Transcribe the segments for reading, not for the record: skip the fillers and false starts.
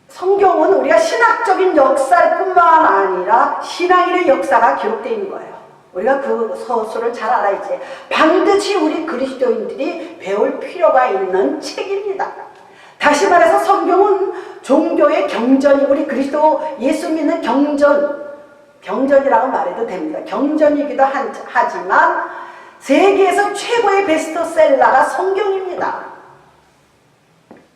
성경은 우리가 신학적인 역사뿐만 아니라 신앙인의 역사가 기록되어 있는 거예요. 우리가 그 서술을 잘 알아야지. 반드시 우리 그리스도인들이 배울 필요가 있는 책입니다. 다시 말해서 성경은 종교의 경전이, 우리 그리스도 예수 믿는 경전이라고 말해도 됩니다. 경전이기도 하지만 세계에서 최고의 베스트셀러가 성경입니다.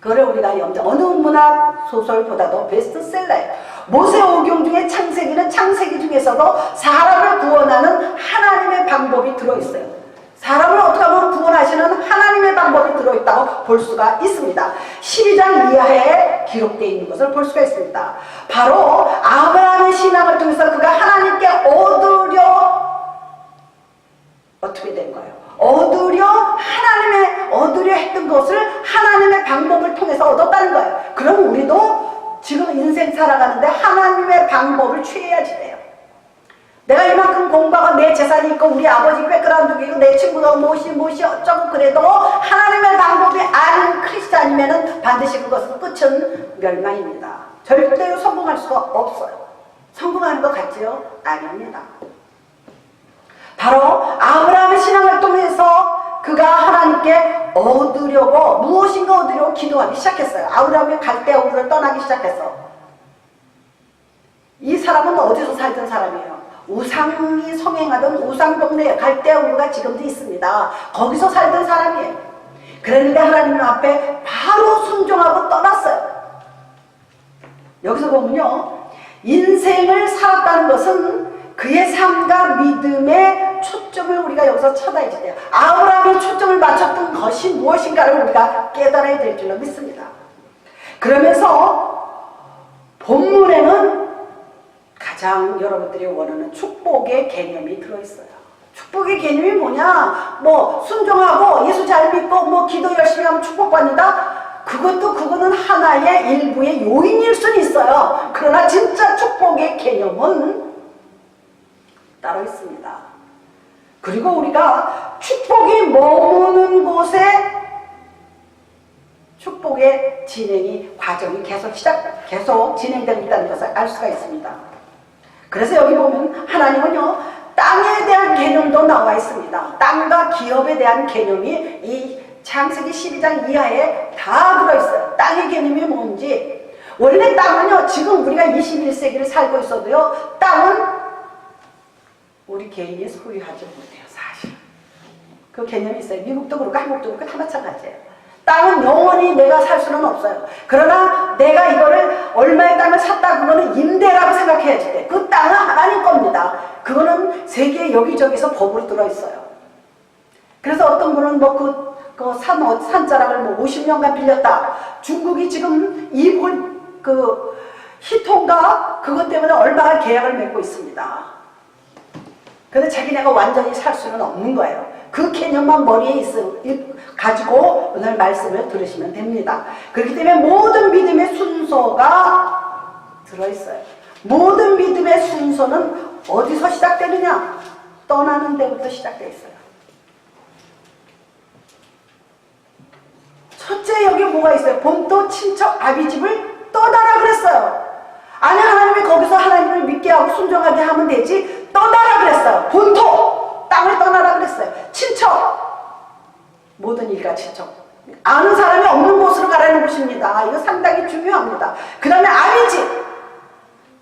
그거를 우리가 어느 문학 소설보다도 베스트셀러예요. 모세오경 중에 창세기는 창세기 중에서도 사람을 구원하는 하나님의 방법이 들어있어요. 사람을 어떻게 하면 구원하시는 하나님의 방법이 들어있다고 볼 수가 있습니다. 12장 이하에 기록되어 있는 것을 볼 수가 있습니다. 바로 아브라함의 신앙을 통해서 그가 하나님께 어떻게 된 거예요? 얻으려 했던 것을 하나님의 방법을 통해서 얻었다는 거예요. 그럼 우리도 지금 인생 살아가는데 하나님의 방법을 취해야지 돼요. 내가 이만큼 공부하고 내 재산이 있고 우리 아버지 백그라운드이고 내 친구가 무엇이 어쩌고 그래도 하나님의 방법이 아닌 크리스찬이면 반드시 그것은 끝은 멸망입니다. 절대로 성공할 수가 없어요. 성공하는 것 같지요? 아닙니다. 바로 아브라함의 신앙을 통해서 그가 하나님께 무엇인가 얻으려고 기도하기 시작했어요. 아브라함이 갈대아 우르를 떠나기 시작해서. 이 사람은 어디서 살던 사람이에요? 우상이 성행하던 우상동네 갈대아 우르가 지금도 있습니다. 거기서 살던 사람이에요. 그랬는데 하나님 앞에 바로 순종하고 떠났어요. 여기서 보면요, 인생을 살았다는 것은 그의 삶과 믿음의 초점을 우리가 여기서 찾아야지 돼요. 아브라함이 초점을 맞췄던 것이 무엇인가를 우리가 깨달아야 될 줄로 믿습니다. 그러면서 본문에는 가장 여러분들이 원하는 축복의 개념이 들어있어요. 축복의 개념이 뭐냐? 순종하고 예수 잘 믿고 기도 열심히 하면 축복받는다? 그거는 하나의 일부의 요인일 수는 있어요. 그러나 진짜 축복의 개념은 따로 있습니다. 그리고 우리가 축복이 머무는 곳에 축복의 과정이 계속 진행되고 있다는 것을 알 수가 있습니다. 그래서 여기 보면 하나님은요, 땅에 대한 개념도 나와 있습니다. 땅과 기업에 대한 개념이 이 창세기 12장 이하에 다 들어있어요. 땅의 개념이 뭔지. 원래 땅은요, 지금 우리가 21세기를 살고 있어도요, 땅은 우리 개인이 소유하지 못해요, 사실. 그 개념이 있어요. 미국도 그렇고 한국도 그렇고 다 마찬가지예요. 땅은 영원히 내가 살 수는 없어요. 그러나 내가 이거를 얼마의 땅을 샀다, 그거는 임대라고 생각해야지 돼. 그 땅은 하나님 겁니다. 그거는 세계 여기저기서 법으로 들어있어요. 그래서 어떤 분은 산자락을 50년간 빌렸다. 중국이 지금 히톤가 그것 때문에 얼마나 계약을 맺고 있습니다. 근데 자기네가 완전히 살 수는 없는 거예요. 그 개념만 머리에 가지고 오늘 말씀을 들으시면 됩니다. 그렇기 때문에 모든 믿음의 순서가 들어있어요. 모든 믿음의 순서는 어디서 시작되느냐? 떠나는 데부터 시작되어 있어요. 첫째, 여기 뭐가 있어요? 본토 친척 아비집을 떠나라 그랬어요. 아니, 하나님이 거기서 하나님을 믿게 하고 순종하게 하면 되지, 떠나라 그랬어요. 본토 땅을 떠나라 그랬어요. 친척, 모든 일가 친척, 아는 사람이 없는 곳으로 가라는 것입니다. 이거 상당히 중요합니다. 그 다음에 아비집,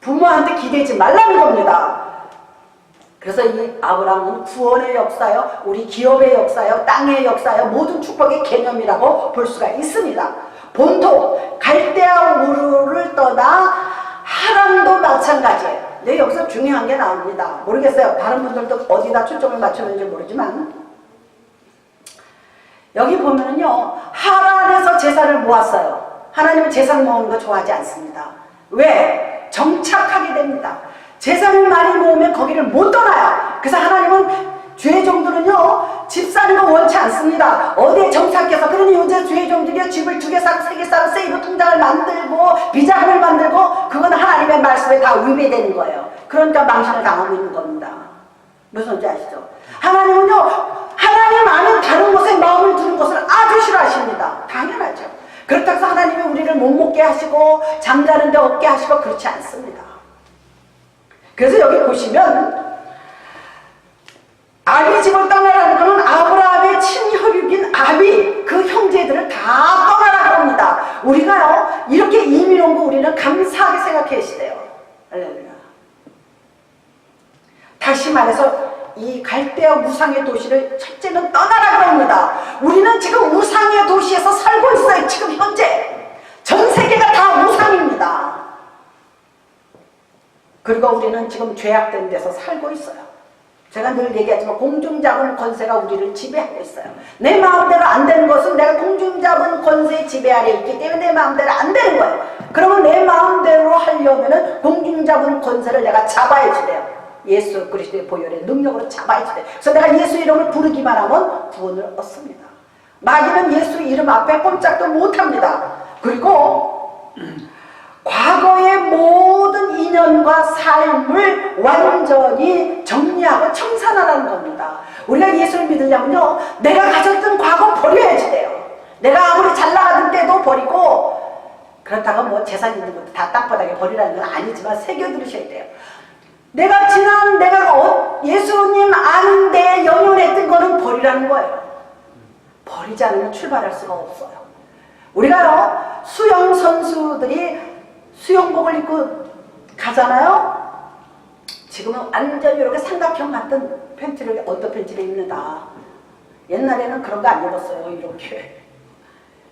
부모한테 기대지 말라는 겁니다. 그래서 이 아브라함은 구원의 역사요, 우리 기업의 역사요, 땅의 역사요, 모든 축복의 개념이라고 볼 수가 있습니다. 본토 갈대아 우르를 떠나 하란도 마찬가지예요. 근데 여기서 중요한 게 나옵니다. 모르겠어요. 다른 분들도 어디다 초점을 맞추는지 모르지만 여기 보면은요, 하란에서 제사를 모았어요. 하나님은 제사 모으는 거 좋아하지 않습니다. 왜? 정착하게 됩니다. 제사를 많이 모으면 거기를 못 떠나요. 그래서 하나님은 주의 종들은요, 집 사는 거 원치 않습니다. 어디에 정착해서. 그러니 요새 주의 종들이 집을 2개 사고 3개 사고 세이브 통장을 만들고 비자금을 만들고, 그건 하나님의 말씀에 다 위배되는 거예요. 그러니까 망신을 당하고 있는 겁니다. 무슨 소리인지 아시죠? 하나님은요, 하나님 아닌 다른 곳에 마음을 두는 것을 아주 싫어하십니다. 당연하죠. 그렇다고 해서 하나님이 우리를 못 먹게 하시고 잠자는 데 없게 하시고 그렇지 않습니다. 그래서 여기 보시면 아비 집을 떠나라는 것은 아브라함의 친혈육인 아비 그 형제들을 다 떠나라 그럽니다. 우리가요 이렇게 이민 온 거 우리는 감사하게 생각해야 돼요. 할렐루야. 다시 말해서 이 갈대아 우상의 도시를 첫째는 떠나라 그럽니다. 우리는 지금 우상의 도시에서 살고 있어요. 지금 현재 전 세계가 다 우상입니다. 그리고 우리는 지금 죄악된 데서 살고 있어요. 제가 늘 얘기하지만 공중잡은 권세가 우리를 지배하고 있어요. 내 마음대로 안 되는 것은 내가 공중잡은 권세의 지배 아래 있기 때문에 내 마음대로 안 되는 거예요. 그러면 내 마음대로 하려면은 공중잡은 권세를 내가 잡아야지 돼요. 예수 그리스도의 보혈의 능력으로 잡아야지 돼요. 그래서 내가 예수 이름을 부르기만 하면 구원을 얻습니다. 마귀는 예수 이름 앞에 꼼짝도 못합니다. 그리고 과거의 모든 인연과 삶을 완전히 정리하고 청산하라는 겁니다. 우리가 예수를 믿으려면요 내가 가졌던 과거 버려야지 돼요. 내가 아무리 잘 나가던 때도 버리고, 그렇다고 뭐 재산 있는 것도 다 땅바닥에 버리라는 건 아니지만 새겨들으셔야 돼요. 내가 예수님 아는데 연연했던 거는 버리라는 거예요. 버리지 않으면 출발할 수가 없어요. 우리가요 수영 선수들이 수영복을 입고 가잖아요. 지금은 완전히 이렇게 삼각형 같은 팬티를 언더팬티를 입는다. 옛날에는 그런 거 안 입었어요. 이렇게.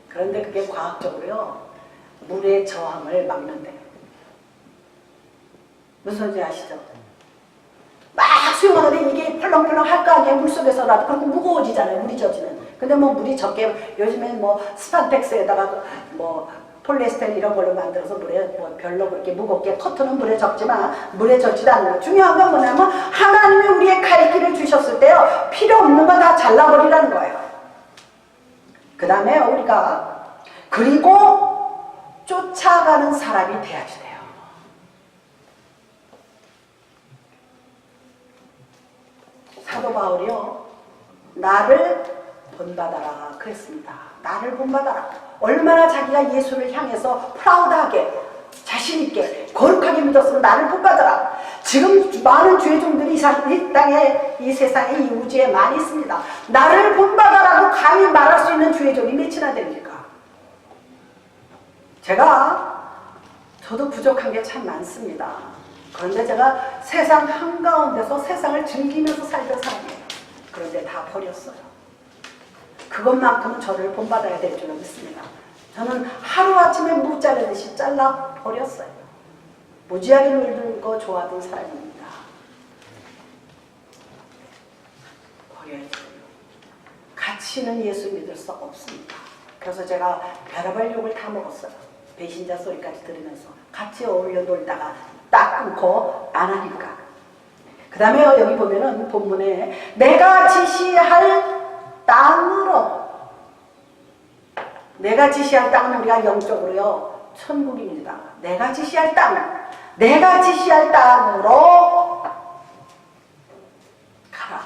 그런데 그게 과학적으로요 물의 저항을 막는데. 무슨 소리인지 아시죠? 막 수영하는데 이게 펄렁펄렁 할 거 아니에요. 물속에서라도. 그리고 무거워지잖아요. 물이 젖으면. 근데 뭐 물이 적게 요즘엔 뭐 스판텍스에다가 뭐 폴리에스테린 이런 걸로 만들어서 물에 뭐 별로 그렇게 무겁게 커트는 물에 적지만 물에 젖지도 않는 거. 중요한 건 뭐냐면 하나님이 우리의 갈 길을 주셨을 때요 필요 없는 거 다 잘라버리라는 거예요. 그 다음에 우리가 그리고 쫓아가는 사람이 돼야지 돼요. 사도 바울이요 나를 본받아라 그랬습니다. 나를 본받아라. 얼마나 자기가 예수를 향해서 프라우드하게 자신있게 거룩하게 믿었으면 나를 본받아라. 지금 많은 죄종들이 이 땅에 이 세상에 이 우주에 많이 있습니다. 나를 본받아라고 감히 말할 수 있는 죄종이 몇이나 됩니까? 저도 부족한 게 참 많습니다. 그런데 제가 세상 한가운데서 세상을 즐기면서 살던 사람이에요. 그런데 다 버렸어요. 그것만큼은 저를 본받아야 될 줄 믿습니다. 저는 하루아침에 무 자르듯이 잘라 버렸어요. 무지하게 놀는 거 좋아하던 사람입니다. 버려야죠. 가치는 예수 믿을 수 없습니다. 그래서 제가 별의별 욕을 다 먹었어요. 배신자 소리까지 들으면서 같이 어울려 놀다가 딱 끊고 안 하니까. 그 다음에 여기 보면은 본문에 내가 지시할 땅으로, 내가 지시할 땅은 우리가 영적으로요 천국입니다. 내가 지시할 땅, 내가 지시할 땅으로 가라.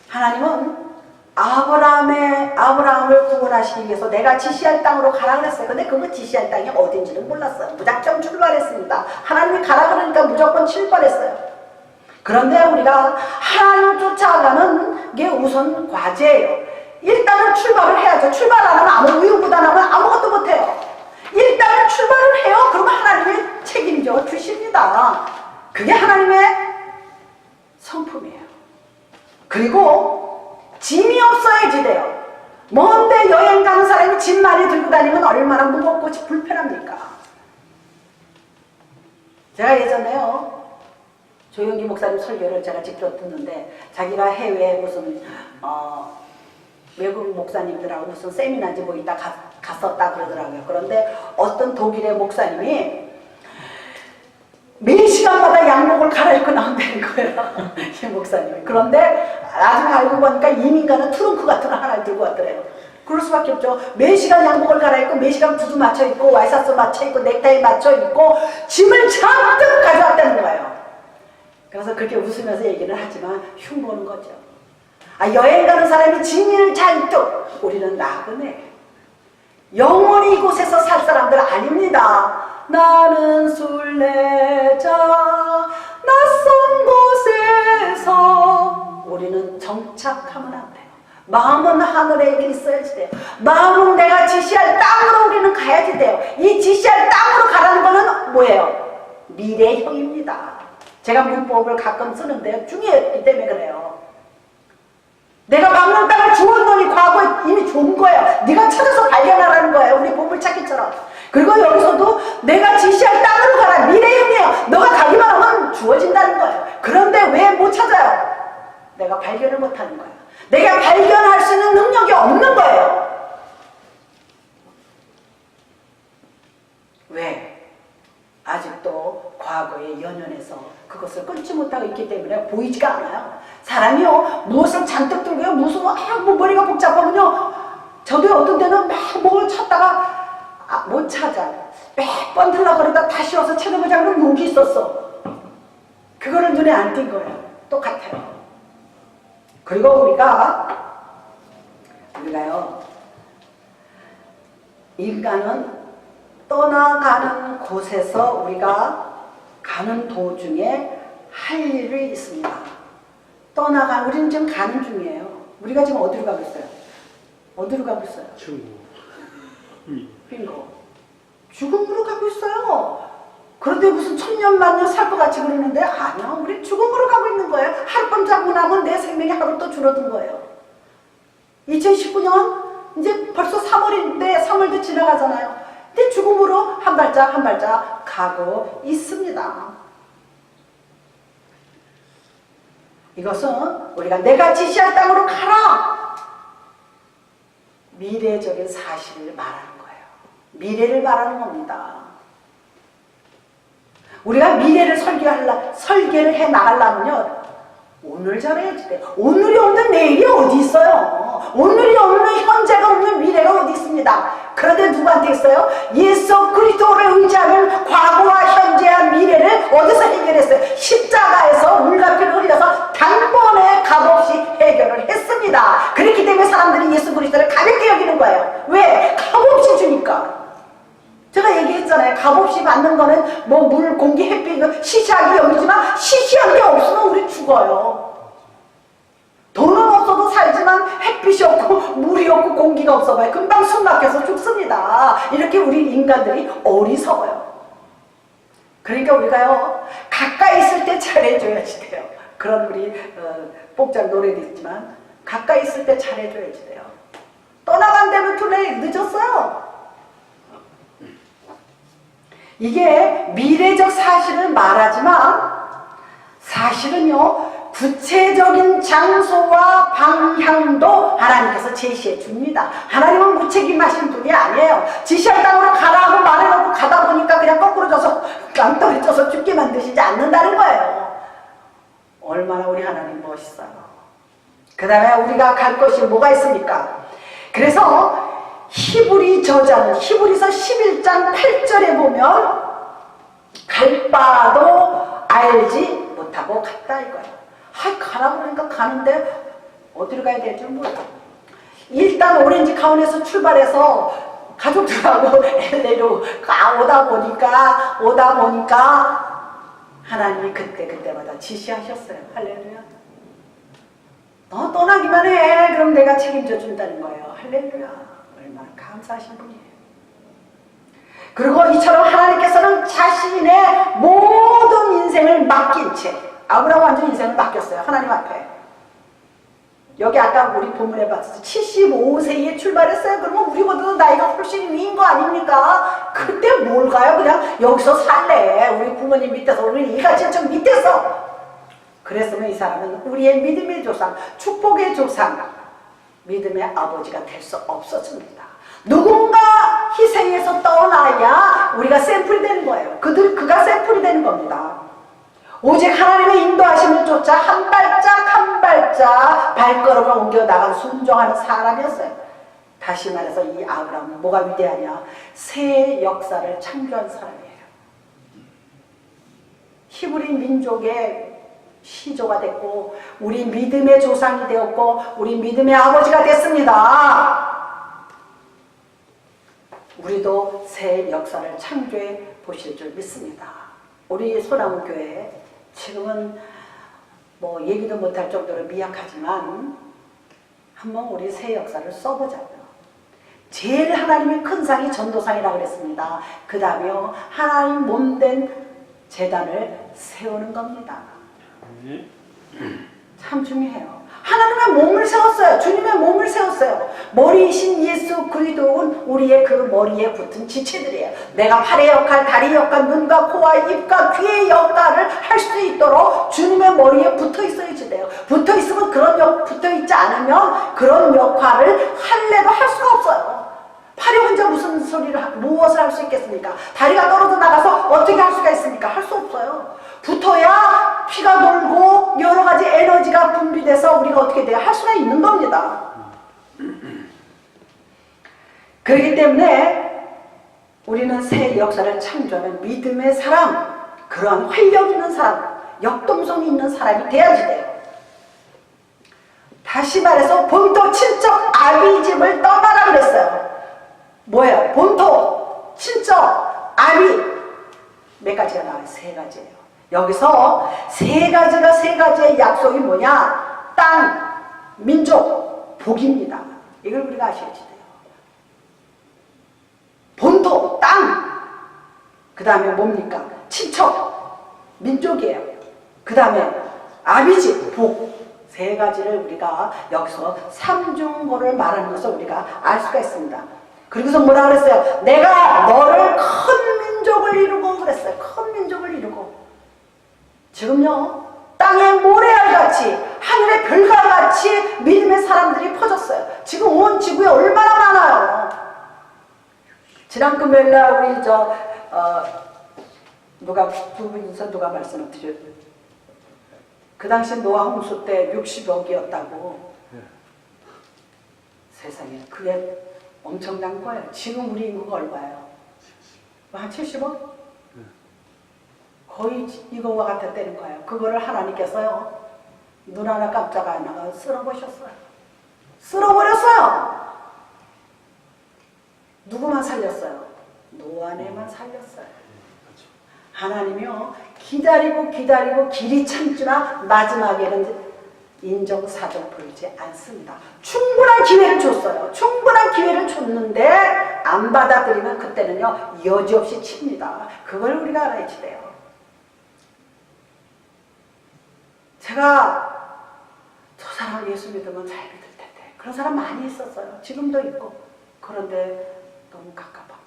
하나님은 아브라함을 구원하시기 위해서 내가 지시할 땅으로 가라 그랬어요. 근데 그거 지시할 땅이 어딘지는 몰랐어요. 무작정 출발했습니다. 하나님이 가라 그러니까 무조건 출발했어요. 그런데 우리가 하나님을 쫓아가는 게 우선 과제예요. 일단은 출발을 해야죠. 출발 안 하면 아무 우유부단하면 아무것도 못해요. 일단은 출발을 해요. 그러면 하나님이 책임져 주십니다. 그게 하나님의 성품이에요. 그리고 짐이 없어야지 돼요. 먼데 여행 가는 사람이 짐 많이 들고 다니면 얼마나 무겁고 불편합니까? 제가 예전에요 조용기 목사님 설교를 제가 직접 듣는데 자기가 해외에 무슨 외국 목사님들하고 무슨 세미나인지 뭐 이따 갔었다 그러더라고요. 그런데 어떤 독일의 목사님이 매 시간마다 양복을 갈아입고 나온다는 거예요. 이 목사님이. 그런데 나중에 알고 보니까 이민가는 트렁크 같은 거 하나 들고 왔더래요. 그럴 수밖에 없죠. 매 시간 양복을 갈아입고 매 시간 구두 맞춰 입고 와이셔츠 맞춰 입고 넥타이 맞춰 입고 짐을 잔뜩 가져왔다는 거예요. 그래서 그렇게 웃으면서 얘기를 하지만 흉보는 거죠. 여행 가는 사람이 짐을 잔뜩, 우리는 나그네. 영원히 이곳에서 살 사람들 아닙니다. 나는 순례자 낯선 곳에서 우리는 정착하면 안 돼요. 마음은 하늘에 있어야지 돼요. 마음은 내가 지시할 땅으로 우리는 가야지 돼요. 이 지시할 땅으로 가라는 거는 뭐예요? 미래형입니다. 제가 문법을 가끔 쓰는데 중요했기 때문에 그래요. 내가 막는 땅을 주었더니 과거에 이미 준 거예요. 네가 찾아서 발견하라는 거예요. 우리 보물찾기처럼. 그리고 여기서도 내가 지시할 땅으로 가라. 미래형이에요. 너가 가기만 하면 주어진다는 거예요. 그런데 왜 못 찾아요? 내가 발견을 못하는 거예요. 내가 발견할 수 있는 능력이 없는 거예요. 왜? 아직도 과거에 연연해서 그것을 끊지 못하고 있기 때문에 보이지가 않아요. 사람이요, 무엇을 잔뜩 들고요, 무슨 뭐 머리가 복잡하면요, 저도 어떤 때는 막 뭘 찾다가 못 찾아. 몇 번 들락거리다 다시 와서 찾아보자 그러면 여기 있었어. 그거를 눈에 안 띈 거예요. 똑같아요. 그리고 우리가요, 인간은 떠나가는 곳에서 우리가 가는 도중에 할 일이 있습니다. 우리는 지금 가는 중이에요. 우리가 지금 어디로 가고 있어요? 어디로 가고 있어요? 빙고. 죽음으로 가고 있어요. 그런데 무슨 천년 만년 살 것 같이 그러는데 아니요. 우리 죽음으로 가고 있는 거예요. 하룻밤 자고 나면 내 생명이 하루 또 줄어든 거예요. 2019년 이제 벌써 3월인데 3월도 지나가잖아요. 근데 죽음으로 한 발짝 한 발짝 가고 있습니다. 이것은 우리가 내가 지시할 땅으로 가라! 미래적인 사실을 말하는 거예요. 미래를 말하는 겁니다. 우리가 미래를 설계를 해 나가려면요, 오늘 잘해야지 돼. 오늘이 없는 내일이 어디 있어요? 오늘이 없는 현재가 없는 미래가 어디 있습니다. 그런데 누구한테 있어요? 예수 그리스도를 의지하면 과거와 현재와 미래를 어디서 해결했어요? 십자가에서 물가피를 흘려서 단번에 값없이 해결을 했습니다. 그렇기 때문에 사람들이 예수 그리스도를 가볍게 여기는 거예요. 왜? 값없이 주니까. 제가 얘기했잖아요. 값없이 받는 거는 뭐 물, 공기, 햇빛 이거 시시하게 여기지만 시시한 게 없으면 우리 죽어요. 돈은 없어도 살지만 햇빛이 없고 물이 없고 공기가 없어봐요. 금방 숨 막혀서 죽습니다. 이렇게 우리 인간들이 어리석어요. 그러니까 우리가요, 가까이 있을 때 잘해줘야지 돼요. 그런 우리 복장 노래도 있지만 가까이 있을 때 잘해줘야지 돼요. 떠나간 데면 투레이 늦었어요. 이게 미래적 사실을 말하지만 사실은요, 구체적인 장소와 방향도 하나님께서 제시해 줍니다. 하나님은 무책임하신 분이 아니에요. 지시할 땅으로 가라고 말해놓고 가다 보니까 그냥 거꾸로 져서 깜떡이 쪄서 죽게 만드시지 않는다는 거예요. 얼마나 우리 하나님 멋있어요. 그 다음에 우리가 갈 곳이 뭐가 있습니까? 그래서 히브리 저자는 히브리서 11장 8절에 보면 갈 바도 알지 못하고 갔다 이거예요. 가라고 그러니까 가는데 어디로 가야 될지 몰라요. 일단 오렌지 카운티에서 출발해서 가족들하고 LA로 오다 보니까 하나님이 그때마다 지시하셨어요. 할렐루야. 너 떠나기만 해. 그럼 내가 책임져 준다는 거예요. 할렐루야. 얼마나 감사하신 분이에요. 그리고 이처럼 하나님께서는 자신의 모든 인생을 맡긴 채, 아브라함 완전 인생을 맡겼어요. 하나님 앞에. 여기 아까 우리 본문에 봤을 때 75세에 출발했어요. 그러면 우리보다도 나이가 훨씬 위인 거 아닙니까? 그때 뭘 가요? 그냥 여기서 살래. 우리 부모님 밑에서, 우리 이가친척 밑에서. 그랬으면 이 사람은 우리의 믿음의 조상, 축복의 조상, 믿음의 아버지가 될 수 없었습니다. 누군가 희생해서 떠나야 우리가 샘플이 되는 거예요. 그가 샘플이 되는 겁니다. 오직 하나님의 인도하심을 쫓아 한 발짝 한 발짝 발걸음을 옮겨 나간 순종하는 사람이었어요. 다시 말해서 이 아브라함은 뭐가 위대하냐? 새 역사를 창조한 사람이에요. 히브리 민족의 시조가 됐고 우리 믿음의 조상이 되었고 우리 믿음의 아버지가 됐습니다. 우리도 새 역사를 창조해 보실 줄 믿습니다. 우리 소나무교회 지금은 뭐 얘기도 못할 정도로 미약하지만 한번 우리 새 역사를 써보자고요. 제일 하나님의 큰 상이 전도상이라고 그랬습니다. 그 다음에 하나님 몸된 제단을 세우는 겁니다. 참 중요해요. 하나님의 몸을 세웠어요. 주님의 몸을 세웠어요. 머리이신 예수 그리스도는 우리의 그 머리에 붙은 지체들이에요. 내가 팔의 역할, 다리 역할, 눈과 코와 입과 귀의 역할을 할 수 있도록 주님의 머리에 붙어 있어야지 돼요. 붙어 있으면 붙어 있지 않으면 그런 역할을 할래도 할 수가 없어요. 팔이 혼자 무엇을 할 수 있겠습니까? 다리가 떨어져 나가서 어떻게 할 수가 있습니까? 할 수 없어요. 붙어야 피가 돌고 여러 가지 에너지가 분비돼서 우리가 어떻게 돼야 할 수가 있는 겁니다. 그렇기 때문에 우리는 새 역사를 창조하는 믿음의 사람, 그러한 활력 있는 사람, 역동성이 있는 사람이 돼야지 돼요. 다시 말해서 본토 친척 아비집을 떠나라 그랬어요. 뭐예요? 본토, 친척, 아비 몇 가지가 나와요? 세 가지예요. 여기서 세 가지의 약속이 뭐냐? 땅, 민족, 복입니다. 이걸 우리가 아셔야지 돼요. 본토, 땅, 그 다음에 뭡니까? 친척, 민족이에요. 그 다음에 아비집, 복. 세 가지를 우리가 여기서 삼중고를 말하는 것을 우리가 알 수가 있습니다. 그리고서 뭐라 그랬어요? 내가 너를 큰 민족을 이루고 그랬어요. 큰 민족을 이루고. 지금요, 땅의 모래알같이 하늘의 별과같이 믿음의 사람들이 퍼졌어요. 지금 온 지구에 얼마나 많아요. 지난 금요일날 우리 두 분이서 누가 말씀을 드렸어요? 그 당시 노아 홍수 때 60억이었다고. 세상에 그게 엄청난 거예요. 지금 우리 인구가 얼마예요? 한 70억? 거의 이거와 같았다는 거예요. 그거를 하나님께서요, 눈 하나 깜짝 안 하고 쓸어보셨어요. 쓸어버렸어요. 누구만 살렸어요? 노아네만 살렸어요. 하나님이요, 기다리고 길이 참지나 마지막에는 인정사정 보이지 않습니다. 충분한 기회를 줬어요. 충분한 기회를 줬는데 안 받아들이면 그때는요, 여지없이 칩니다. 그걸 우리가 알아야지 돼요. 제가 저 사람 예수 믿으면 잘 믿을 텐데, 그런 사람 많이 있었어요. 지금도 있고. 그런데 너무 갑갑한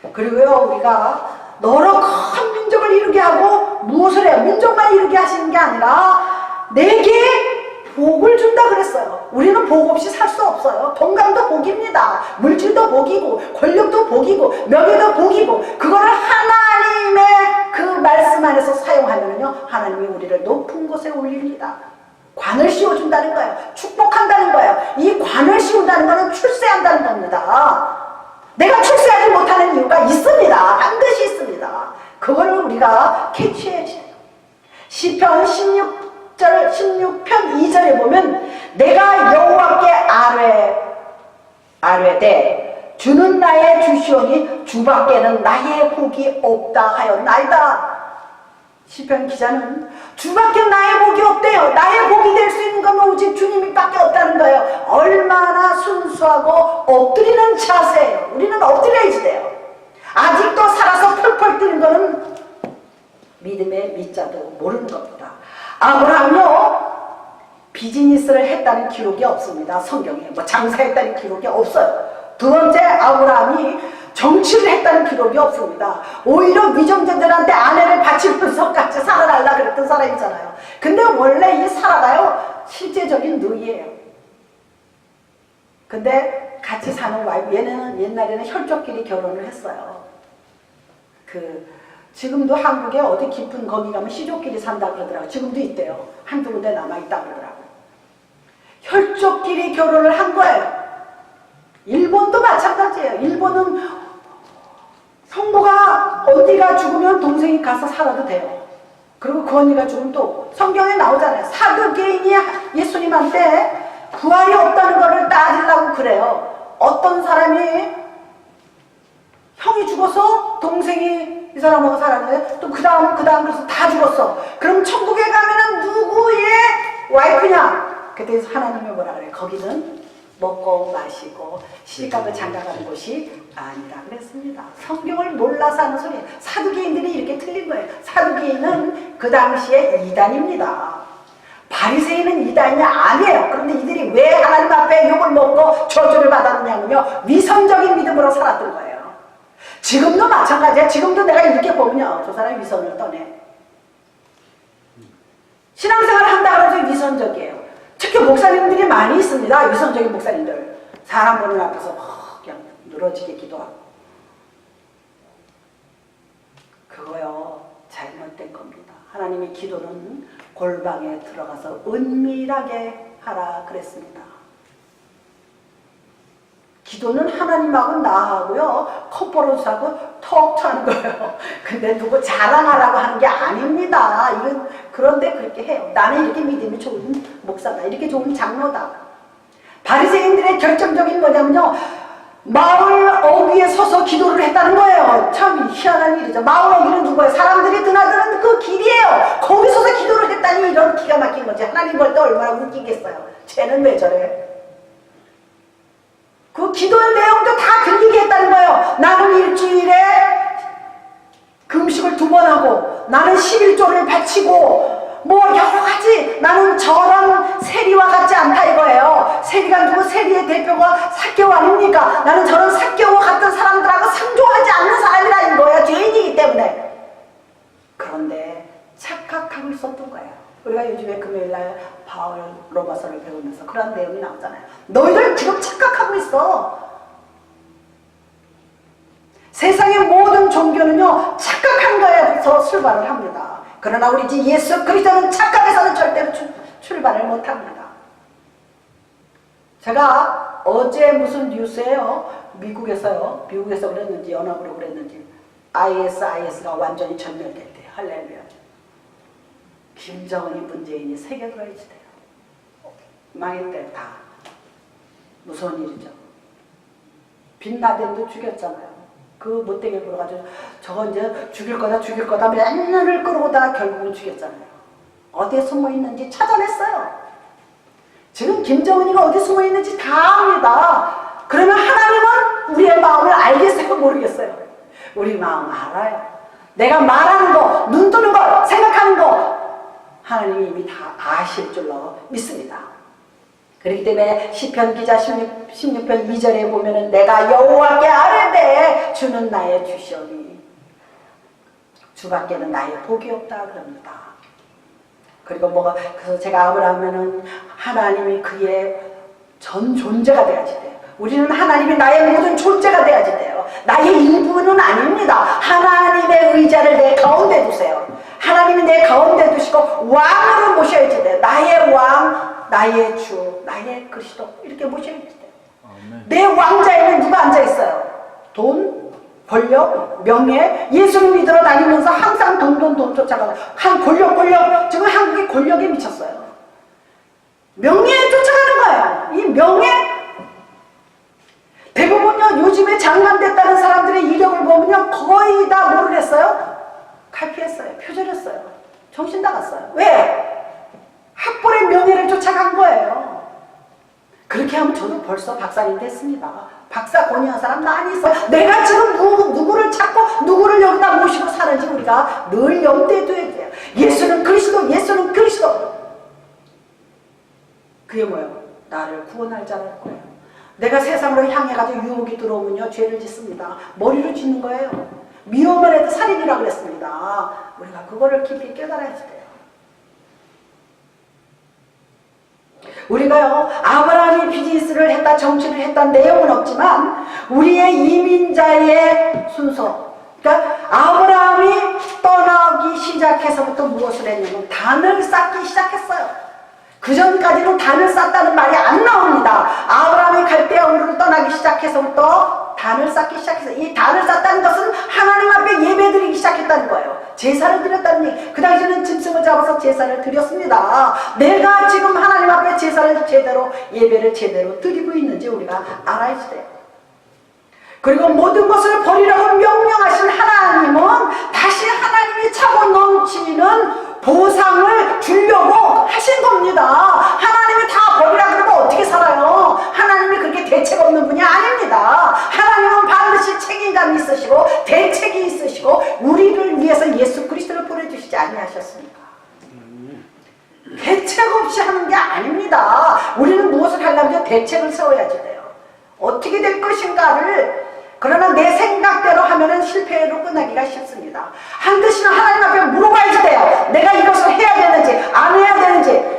거예요. 그리고요, 우리가 너로 큰 민족을 이루게 하고 무엇을 해요? 민족만 이루게 하시는 게 아니라 내게 복을 준다 그랬어요. 우리는 복 없이 살 수 없어요. 건강도 복입니다. 물질도 복이고 권력도 복이고 명예도 복이고, 그거를 하나님의 그 말씀 안에서 사용하면요, 하나님이 우리를 높은 곳에 올립니다. 관을 씌워준다는 거예요. 축복한다는 거예요. 이 관을 씌운다는 거는 출세한다는 겁니다. 내가 출세하지 못하는 이유가 있습니다. 반드시 있습니다. 그거를 우리가 캐치해야지 돼요. 시편 16편 2절에 보면 내가 여호와께 아뢰되 주는 나의 주시오니 주밖에는 나의 복이 없다 하였나이다. 시편 기자는 주밖에 나의 복이 없대요. 나의 복이 될 수 있는 건 오직 주님이 밖에 없다는 거예요. 얼마나 순수하고 엎드리는 자세예요. 우리는 엎드려야지 돼요. 아직도 살아서 펄펄 뛰는 거는 믿음의 밑자도 모르는 겁니다. 아브라함이요, 비즈니스를 했다는 기록이 없습니다. 성경에 뭐 장사했다는 기록이 없어요. 두 번째, 아브라함이 정치를 했다는 기록이 없습니다. 오히려 위정자들한테 아내를 바치면서 같이 살아달라 그랬던 사람이잖아요. 근데 원래 이 사라가요, 실제적인 누이예요. 근데 같이 사는 와이프, 얘는 옛날에는 혈족끼리 결혼을 했어요. 지금도 한국에 어디 깊은 거기 가면 시족끼리 산다 그러더라고요. 지금도 있대요. 한두 군데 남아있다 그러더라고요. 혈족끼리 결혼을 한 거예요. 일본도 마찬가지예요. 일본은 성부가 언니가 죽으면 동생이 가서 살아도 돼요. 그리고 그 언니가 죽으면 또 성경에 나오잖아요. 사두개인이 예수님한테 부활이 없다는 거를 따지려고 그래요. 어떤 사람이 형이 죽어서 동생이 이 사람하고 살았는데 또 그 다음 그래서 다 죽었어. 그럼 천국에 가면은 누구의 와이프냐? 그때 하나님이 뭐라 그래? 거기는 먹고 마시고 시집가고 장가가는 곳이 아니라 그랬습니다. 성경을 몰라서 하는 소리예요. 사두개인들이 이렇게 틀린 거예요. 사두개인은 그 당시에 이단입니다. 바리새인은 이단이 아니에요. 그런데 이들이 왜 하나님 앞에 욕을 먹고 저주를 받았느냐면요, 위선적인 믿음으로 살았던 거예요. 지금도 마찬가지야. 지금도 내가 이렇게 보면요, 저 사람이 위선을 떠내. 신앙생활을 한다 그러면 위선적이에요. 특히 목사님들이 많이 있습니다. 위선적인 목사님들. 사람 보는 앞에서 그냥 늘어지게 기도하고. 그거요, 잘못된 겁니다. 하나님의 기도는 골방에 들어가서 은밀하게 하라 그랬습니다. 기도는 하나님하고 나하고요, 컵버릇하고 턱 차는 거예요. 근데 누구 자랑하라고 하는 게 아닙니다. 이건 그런데 그렇게 해요. 나는 이렇게 믿음이 좋은 목사다, 이렇게 좋은 장로다. 바리새인들의 결정적인 뭐냐면요, 마을 어귀에 서서 기도를 했다는 거예요. 참 희한한 일이죠. 마을 어귀는 누구예요? 사람들이 드나드는 그 길이에요. 거기 서서 기도를 했다니 이런 기가 막힌 거지. 하나님 볼 때 얼마나 웃기겠어요. 쟤는 왜 저래? 그 기도의 내용도 다 들리게 했다는 거예요. 나는 일주일에 금식을 2번 하고, 나는 11조를 바치고, 뭐 여러 가지, 나는 저런 세리와 같지 않다 이거예요. 세리가 누구? 세리의 대표가 삭개오 아닙니까? 나는 저런 삭개오와 같은 사람들하고 상종하지 않는 사람이라 이거예요. 죄인이기 때문에. 그런데 착각하고 있었던 거예요. 우리가 요즘에 금요일날 바울 로마서를 배우면서 그런 내용이 나오잖아요. 너희들 지금 착각하고 있어. 세상의 모든 종교는요, 착각한 거에서 출발을 합니다. 그러나 우리 집 예수 그리스도는 착각해서는 절대로 출발을 못합니다. 제가 어제 무슨 뉴스에요, 미국에서 그랬는지 연합으로 그랬는지 ISIS가 완전히 전멸됐대요. 할렐루야. 김정은이 문재인이 세계 들어야지대요. 망했대. 다 무서운 일이죠. 빈라덴도 죽였잖아요. 그 못되게 굴어가지고 저거 이제 죽일 거다 맨날을 끌어오다가 결국은 죽였잖아요. 어디에 숨어 있는지 찾아냈어요. 지금 김정은이가 어디 숨어 있는지 다 압니다. 그러면 하나님은 우리의 마음을 알겠어요? 모르겠어요? 우리 마음 알아요. 내가 말하는 거, 눈 뜨는 거, 생각하는 거 하나님이 이미 다 아실 줄로 믿습니다. 그렇기 때문에 시편 기자 16편 2절에 보면은 내가 여호와께 아뢰되 주는 나의 주시오니 주밖에는 나의 복이 없다 그럽니다. 그리고 그래서 제가 아브라함은 하나님이 그의 전 존재가 돼야지 돼요. 우리는 하나님이 나의 모든 존재가 돼야지 돼요. 나의 일부는 아닙니다. 하나님의 의자를 내 가운데 두세요. 하나님이 내 가운데 두시고 왕으로 모셔야지 돼요. 나의 왕, 나의 주, 나의 그리스도 이렇게 모셔야지 돼요. 아멘. 내 왕자에는 누가 앉아있어요? 돈, 권력, 명예, 예수를 믿으러 다니면서 항상 돈 쫓아가고 권력, 지금 한국이 권력에 미쳤어요. 명예에 쫓아가는 거예요. 이 명예, 대부분요 요즘에 장관됐다는 사람들의 이력을 보면요 거의 다 뭐를 했어요? 칼피했어요. 표절했어요. 정신 나갔어요. 왜? 학벌의 명예를 쫓아간 거예요. 그렇게 하면 저도 벌써 박사님 됐습니다. 박사 권위한 사람 많이 있어. 내가 지금 누구를 찾고 누구를 여기다 모시고 사는지 우리가 늘 염두에 둬야 돼요. 예수는 그리스도, 예수는 그리스도. 그게 뭐예요? 나를 구원할 자랄 거예요. 내가 세상으로 향해가지고 유혹이 들어오면요 죄를 짓습니다. 머리로 짓는 거예요. 미워만 해도 살인이라고 그랬습니다. 우리가 그거를 깊이 깨달아야 돼요. 우리가요 아브라함이 비즈니스를 했다, 정치를 했다는 내용은 없지만 우리의 이민자의 순서, 그러니까 아브라함이 떠나기 시작해서부터 무엇을 했냐면 단을 쌓기 시작했어요. 그 전까지는 단을 쌓다는 말이 안 나옵니다. 아브라함이 갈대아 우르를 떠나기 시작해서부터 단을 단을 쌓기 시작했어요. 이 단을 쌓다는 것은 하나님 앞에 예배드리기 시작했다는 거예요. 제사를 드렸다는 얘기. 그 당시에는 짐승을 잡아서 제사를 드렸습니다. 내가 지금 하나님 앞에 제사를 제대로, 예배를 제대로 드리고 있는지 우리가 알아야 돼요. 그리고 모든 것을 버리라고 명령하신 하나님은 다시 하나님이 차고 넘치는 보상을 주려고 하신 겁니다. 하나님이 다 버리라 그러면 어떻게 살아요? 하나님이 그렇게 대책 없는 분이 아닙니다. 하나님은 반드시 책임감이 있으시고 대책이 있으시고 우리를 위해서 예수 그리스도를 보내주시지 아니하셨습니까? 대책 없이 하는 게 아닙니다. 우리는 무엇을 하려면 대책을 세워야지 돼요. 어떻게 될 것인가를. 그러나 내 생각대로 하면은 실패로 끝나기가 쉽습니다. 한뜻이나 하나님 앞에 물어봐야지 돼요. 내가 이것을 해야 되는지 안 해야 되는지.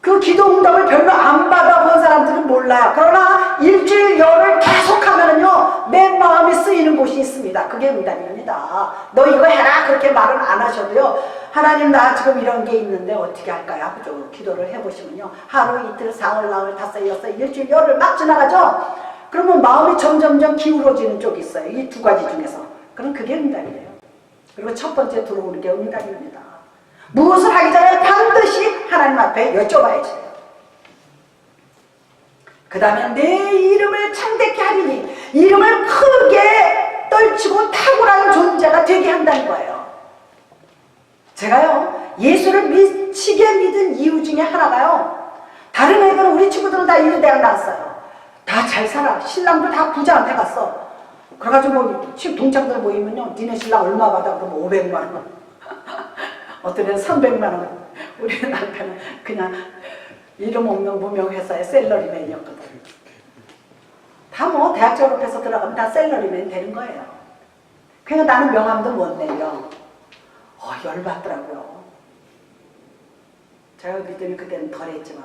그 기도 응답을 별로 안 받아본 사람들은 몰라요. 그러나 일주일 열흘 계속하면은요 내 마음이 쓰이는 곳이 있습니다. 그게 응답입니다. 너 이거 해라 그렇게 말은 안 하셔도요, 하나님 나 지금 이런 게 있는데 어떻게 할까요? 좀 기도를 해보시면요, 하루 이틀 사흘 나흘 다섯 여섯 일주일 열흘 막 지나가죠. 그러면 마음이 점점점 기울어지는 쪽이 있어요. 이 두 가지 중에서. 그럼 그게 응답이에요. 그리고 첫 번째 들어오는 게 응답입니다. 무엇을 하기 전에 반드시 하나님 앞에 여쭤봐야지 돼요. 그 다음에 내 이름을 창대케 하리니, 이름을 크게 떨치고 탁월한 존재가 되게 한다는 거예요. 제가요 예수를 미치게 믿은 이유 중에 하나가요, 다른 애들은, 우리 친구들은 다 인류대학 나왔어요. 다 잘 살아. 신랑도 다 부자한테 갔어. 그래가지고 뭐 동창들 모이면요, 니네 신랑 얼마 받아? 그러면 500만 원. 어떤 애는 300만 원. 우리 남편은 그냥 이름 없는 무명 회사의 셀러리맨이었거든. 다 뭐 대학 졸업해서 들어가면 다 셀러리맨 되는 거예요. 그러니까 나는 명함도 못 내려. 열받더라고요. 제가 믿음이 그때는 덜했지만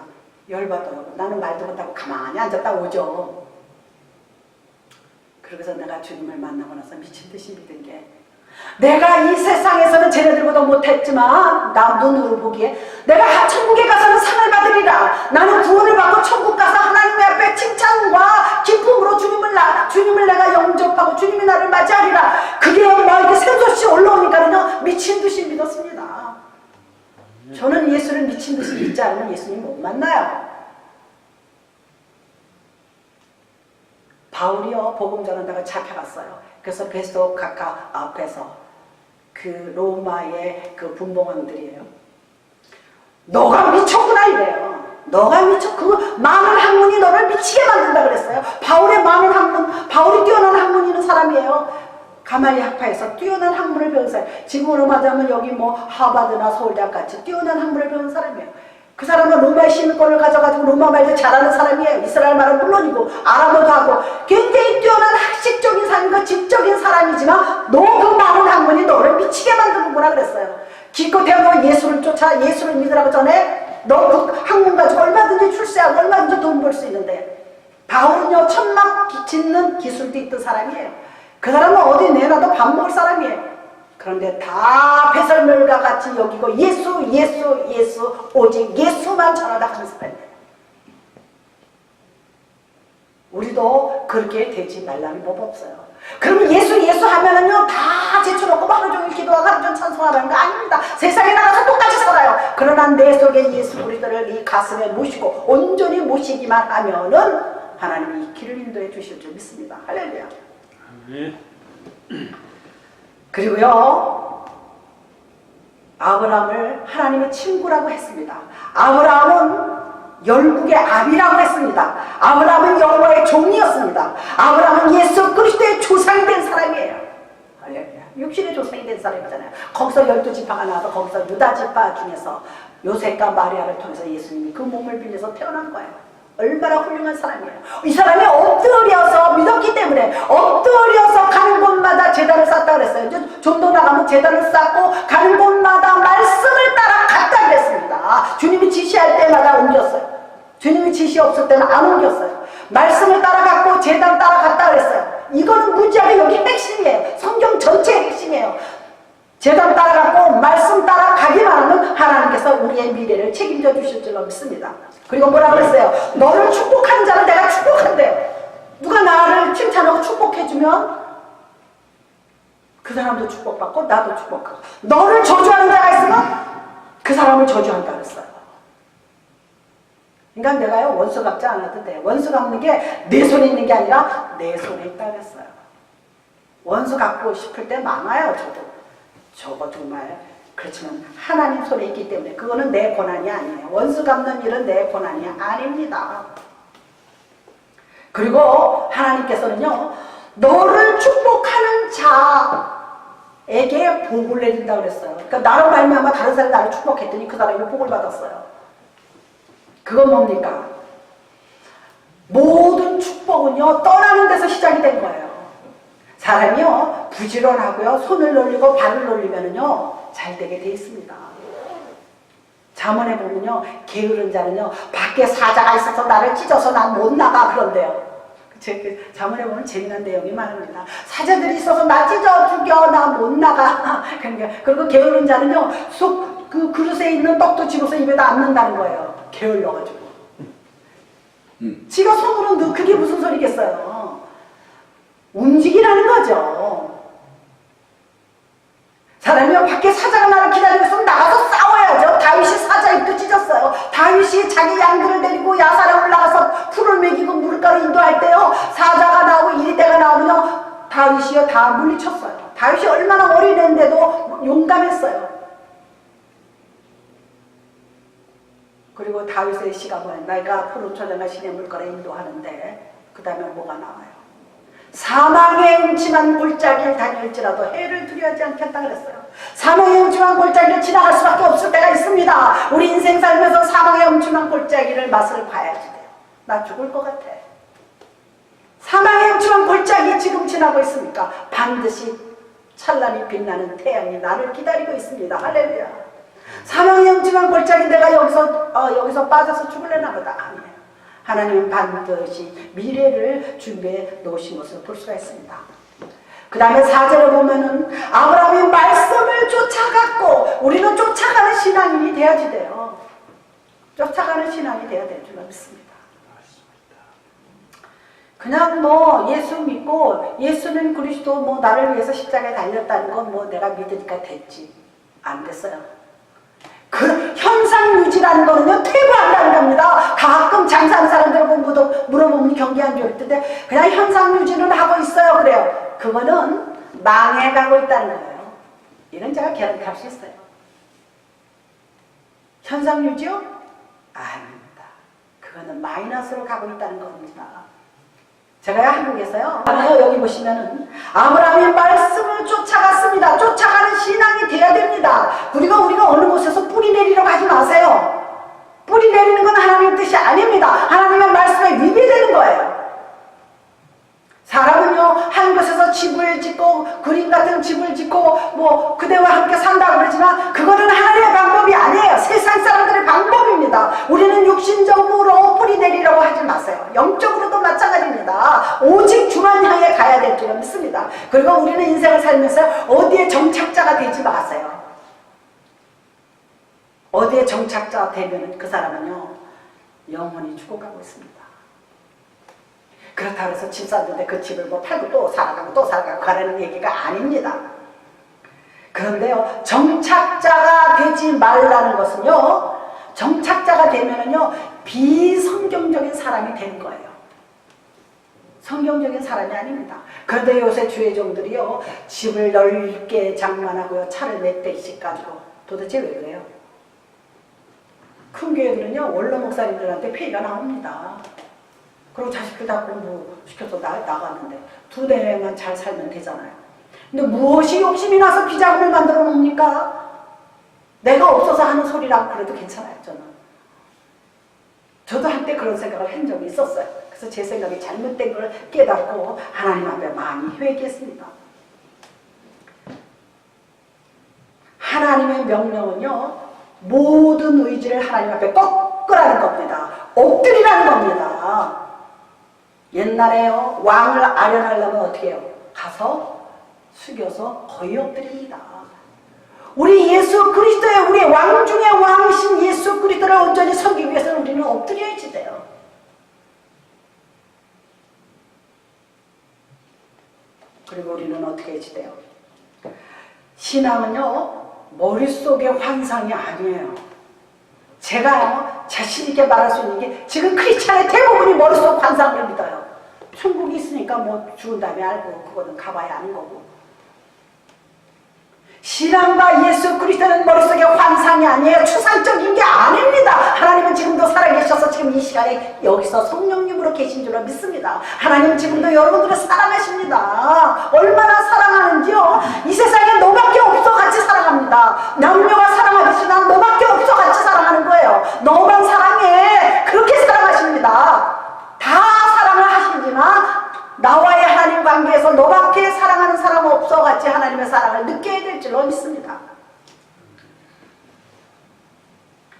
열받더라고. 나는 말도 못하고 가만히 앉았다 오죠. 그러고서 내가 주님을 만나고 나서 미친 듯이 믿은 게, 내가 이 세상에서는 쟤네들보다 못했지만 나 눈으로 보기에 내가 천국에 가서는 상을 받으리라. 나는 구원을 받고 천국 가서 하나님의 앞에 칭찬과 기쁨으로 주님을 내가 영접하고 주님이 나를 맞이하리라. 그게 막 이렇게 샘솟이 올라오니까는요 미친 듯이 믿었습니다. 저는 예수를 미친 듯이 믿지 않으면 예수님 못 만나요. 바울이요 복음 전한다가 잡혀갔어요. 그래서 베스도 각각 앞에서 그 로마의 그 분봉왕들이에요. 너가 미쳤구나 이래요. 너가 미쳐. 그 많은 학문이 너를 미치게 만든다 그랬어요. 바울의 많은 학문, 바울이 뛰어난 학문 있는 사람이에요. 가말리 학파에서 뛰어난 학문을 배운 사람. 지금으로 말하면 여기 뭐 하버드나 서울대학 같이 뛰어난 학문을 배운 사람이에요. 그 사람은 로마의 시민권을 가져가지고 로마 말도 잘하는 사람이에요. 이스라엘 말은 물론이고 아람어도 하고 굉장히 뛰어난 학식적인 삶과 지적인 사람이지만 너 그 많은 학문이 너를 미치게 만드는구나 그랬어요. 기껏 태어나 예수를 쫓아 예수를 믿으라고 전에 너 그 학문 가지고 얼마든지 출세하고 얼마든지 돈 벌 수 있는데, 바울은요 천막 짓는 기술도 있던 사람이에요. 그 사람은 어디 내놔도 밥 먹을 사람이에요. 그런데 다 배설물과 같이 여기고 예수 예수 예수 오직 예수만 전하다 하는 사람이에요. 우리도 그렇게 되지 말라는 법 없어요. 그러면 예수 예수 하면은요 다 제쳐놓고 하루 종일 기도하고 하루 종일 찬송하라는 거 아닙니다. 세상에 나가서 똑같이 살아요. 그러나 내 속에 예수 그리스도를 이 가슴에 모시고 온전히 모시기만 하면은 하나님이 이 길을 인도해 주실 줄 믿습니다. 할렐루야. 그리고요 아브라함을 하나님의 친구라고 했습니다. 아브라함은 열국의 아비라고 했습니다. 아브라함은 여호와의 종이었습니다. 아브라함은 예수 그리스도의 조상이 된 사람이에요. 할렐루야. 육신의 조상이 된 사람이잖아요. 거기서 12지파가 나와서 거기서 유다지파 중에서 요셉과 마리아를 통해서 예수님이 그 몸을 빌려서 태어난 거예요. 얼마나 훌륭한 사람이에요. 이 사람이 엎드려서 믿었기 때문에 엎드려서 가는 곳마다 제단을 쌓다 그랬어요. 좀 더 나가면 제단을 쌓고 가는 곳마다 말씀을 따라 갔다 그랬습니다. 주님이 지시할 때마다 옮겼어요. 주님이 지시 없을 때는 안 옮겼어요. 말씀을 따라갔고 제단 따라갔다 그랬어요. 이거는 무지하게 여기 핵심이에요. 성경 전체의 핵심이에요. 제단 따라갔고 말씀 따라가기만 하면 하나님께서 우리의 미래를 책임져 주실 줄로 믿습니다. 그리고 뭐라 그랬어요? 너를 축복하는 자는 내가 축복한대요. 누가 나를 칭찬하고 축복해주면 그 사람도 축복받고 나도 축복하고, 너를 저주하는 자가 있으면 그 사람을 저주한다 그랬어요. 그러니까 내가요, 원수 갚지 않아도 돼. 원수 갚는 게 내 손에 있는 게 아니라 내 손에 있다 그랬어요. 원수 갚고 싶을 때 많아요. 저거 정말. 그렇지만 하나님 손에 있기 때문에 그거는 내 고난이 아니에요. 원수 갚는 일은 내 고난이 아닙니다. 그리고 하나님께서는요, 너를 축복하는 자에게 복을 내린다고 그랬어요. 그러니까 나로 말미암아 다른 사람이 나를 축복했더니 그 사람이 복을 받았어요. 그건 뭡니까? 모든 축복은요, 떠나는 데서 시작이 된 거예요. 사람이요, 부지런하고요, 손을 놀리고 발을 놀리면은요, 잘 되게 돼 있습니다. 잠언에 보면요, 게으른 자는요, 밖에 사자가 있어서 나를 찢어서 난 못 나가 그런데요. 잠언에 보면 재미난 내용이 많습니다. 사자들이 있어서 나 찢어 죽여, 나 못 나가. 그리고 게으른 자는요, 그 그릇에 있는 떡도 집어서 입에다 안 넣는다는 거예요. 게을러가지고. 지가 손으로 넣, 그게 무슨 소리겠어요. 움직이라는 거죠. 사람이요, 밖에 사자가 나를 기다리고 있으면 나가서 싸워야죠. 다윗이 사자 입도 찢었어요. 다윗이 자기 양들을 데리고 야산에 올라가서 풀을 먹이고 물가로 인도할 때요, 사자가 나오고 이리대가 나오면요, 다윗이요 다 물리쳤어요. 다윗이 얼마나 어린애인데도 용감했어요. 그리고 다윗의 시가 뭐예요? 내가 푸른 초장과 시내 물가로 인도하는데 그 다음에 뭐가 나와요? 사망의 음침한 골짜기를 다닐지라도 해를 두려워하지 않겠다 그랬어요. 사망의 음침한 골짜기를 지나갈 수밖에 없을 때가 있습니다. 우리 인생 살면서 사망의 음침한 골짜기를 맛을 봐야지 돼요. 나 죽을 것 같아. 사망의 음침한 골짜기 지금 지나고 있습니까? 반드시 찬란히 빛나는 태양이 나를 기다리고 있습니다. 할렐루야. 사망의 음침한 골짜기 내가 여기서 빠져서 죽을래나 보다. 아니에요. 하나님은 반드시 미래를 준비해 놓으신 것을 볼 수가 있습니다. 그 다음에 4절에 보면은 아브라함이 말씀을 쫓아갔고, 우리는 쫓아가는 신앙인이 돼야지 돼요. 쫓아가는 신앙이 돼야 될 줄 믿습니다. 그냥 뭐 예수 믿고 예수는 그리스도 뭐 나를 위해서 십자가에 달렸다는 건 뭐 내가 믿으니까 됐지. 안 됐어요. 그 현상 유지라는 거는요, 퇴보한다는 겁니다. 가끔 장사하는 사람들 물어보면 경기 안 좋을 텐데 그냥 현상 유지는 하고 있어요. 그래요. 그거는 망해가고 있다는 거예요. 이건 제가 개런티할 수 있어요. 현상 유지요? 아닙니다. 그거는 마이너스로 가고 있다는 겁니다. 제가 한국에서요, 여기 보시면은 아브라함이 말씀을 쫓아갔습니다. 쫓아가는 신앙이 돼야 됩니다. 그리고 우리가 어느 곳에서 뿌리 내리려고 하지 마세요. 뿌리 내리는 건 하나님의 뜻이 아닙니다. 하나님의 말씀에 위배되는 거예요. 사람은요, 한 곳에서 집을 짓고 그림 같은 집을 짓고 뭐 그대와 함께 산다고 그러지만 그거는 하나님의 방법이 아니에요. 세상 사람들의 방법입니다. 우리는 육신적으로 뿌리 내리려고 하지 마세요. 영적으로도 마찬가지입니다. 오직 주만 향해 가야 될 줄 믿습니다. 그리고 우리는 인생을 살면서 어디에 정착자가 되지 마세요. 어디에 정착자가 되면 그 사람은요, 영원히 죽어가고 있습니다. 그렇다고 해서 집 샀는데 그 집을 뭐 팔고 또 살아가고 또 살아가고 가라는 얘기가 아닙니다. 그런데요, 정착자가 되지 말라는 것은요, 정착자가 되면은요, 비성경적인 사람이 되는 거예요. 성경적인 사람이 아닙니다. 그런데 요새 주의종들이요, 집을 넓게 장만하고요, 차를 몇 대씩 가지고 도대체 왜 그래요? 큰 교회들은요, 원로 목사님들한테 폐의가 나옵니다. 그리고 자식들 다 공부시켜서 나갔는데 2대만 잘 살면 되잖아요. 근데 무엇이 욕심이 나서 비자금을 만들어 놓습니까? 내가 없어서 하는 소리라고 그래도 괜찮아요. 저도 한때 그런 생각을 한 적이 있었어요. 그래서 제 생각이 잘못된 걸 깨닫고 하나님 앞에 많이 회개했습니다. 하나님의 명령은요, 모든 의지를 하나님 앞에 꺾으라는 겁니다. 엎드리라는 겁니다. 옛날에요, 왕을 아련하려면 어떻게 해요? 가서 숙여서 거의 엎드립니다. 우리 예수 그리스도의, 우리 왕 중에 왕이신 예수 그리스도를 온전히 섬기기 위해서는 우리는 엎드려야지 돼요. 그리고 우리는 어떻게 해지돼요? 신앙은요, 머릿속의 환상이 아니에요. 제가 자신있게 말할 수 있는 게 지금 크리스찬의 대부분이 머릿속 환상을 믿어요. 천국이 있으니까 뭐 죽은 다음에 알고 그거는 가봐야 아는 거고. 신앙과 예수 그리스도는 머릿속에 환상이 아니에요. 추상적인 게 아닙니다. 하나님은 지금도 살아계셔서 지금 이 시간에 여기서 성령님으로 계신 줄로 믿습니다. 하나님은 지금도 여러분들을 사랑하십니다. 얼마나 사랑하는지요. 이 세상에 너밖에 없어 같이 사랑합니다. 남녀가 사랑하듯이 난 너밖에 없어 같이 사랑하는 거예요. 너만 사랑해. 그렇게 사랑하십니다. 다 사랑을 하시지만 나와의 하나님 관계에서 너밖에 사랑하는 사람 없어 같이 하나님의 사랑을 느껴야 될 줄로 믿습니다.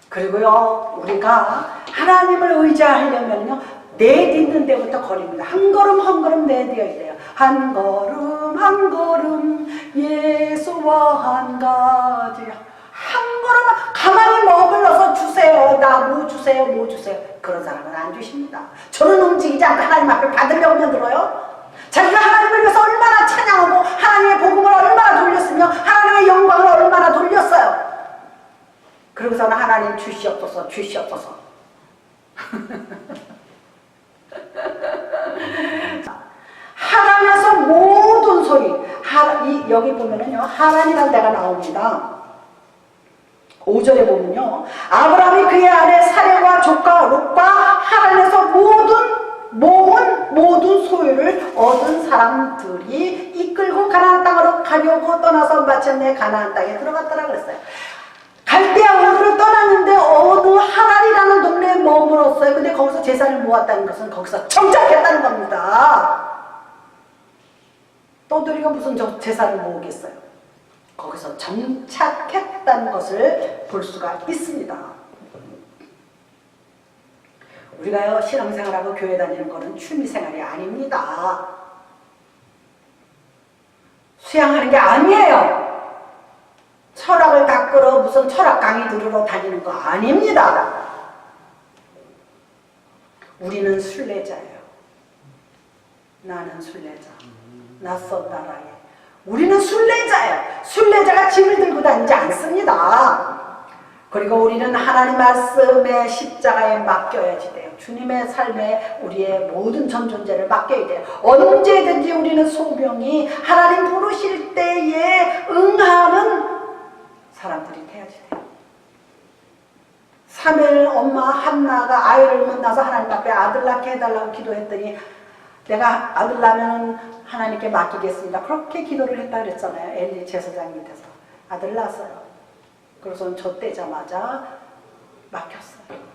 그리고요, 우리가 하나님을 의지하려면요, 내딛는 데부터 거립니다. 한 걸음 한 걸음 내딛어야 돼요. 한 걸음 한 걸음 예수와 한 가지. 한 걸음 가만히 머물러서 주세요. 나 뭐 주세요, 뭐 주세요. 그런 사람은 안 주십니다. 저는 움직이지 않고 하나님 앞에 받으려고 들어요. 자기가 하나님을 위해서 얼마나 찬양하고 하나님의 복음을 얼마나 돌렸으며 하나님의 영광을 얼마나 돌렸어요. 그러고서는 하나님 주시옵소서, 주시옵소서. 하나님에서 모든 소리, 여기 보면은요, 하나님이라는 데가 나옵니다. 5절에 보면요, 아브라함이 그의 아내 사레와 조카 롯과 하란에서 모든 소유를 얻은 사람들이 이끌고 가나안 땅으로 가려고 떠나서 마침내 가나안 땅에 들어갔더라 그랬어요. 갈대아 우르를 떠났는데 어느 하란이라는 동네에 머물었어요. 근데 거기서 재산을 모았다는 것은 거기서 정착했다는 겁니다. 떠돌이가 무슨 재산을 모으겠어요? 거기서 정착했다는 것을 볼 수가 있습니다. 우리가요, 신앙생활하고 교회 다니는 거는 취미생활이 아닙니다. 수양하는 게 아니에요. 철학을 닦으러 무슨 철학 강의 들으러 다니는 거 아닙니다. 우리는 순례자예요. 나는 순례자. 낯선 나라에. 우리는 순례자예요. 순례자가 짐을 들고 다니지 않습니다. 그리고 우리는 하나님 말씀의 십자가에 맡겨야지 돼요. 주님의 삶에 우리의 모든 전 존재를 맡겨야 돼요. 언제든지 우리는 소명이 하나님 부르실 때에 응하는 사람들이 돼야지 돼요. 사무엘 엄마 한나가 아이를 못 낳아서 하나님 앞에 아들 낳게 해달라고 기도했더니 내가 아들 낳으면 하나님께 맡기겠습니다. 그렇게 기도를 했다 그랬잖아요. 엘리 제사장 밑에서 아들 낳았어요. 그래서 저 떼자마자 막혔어요.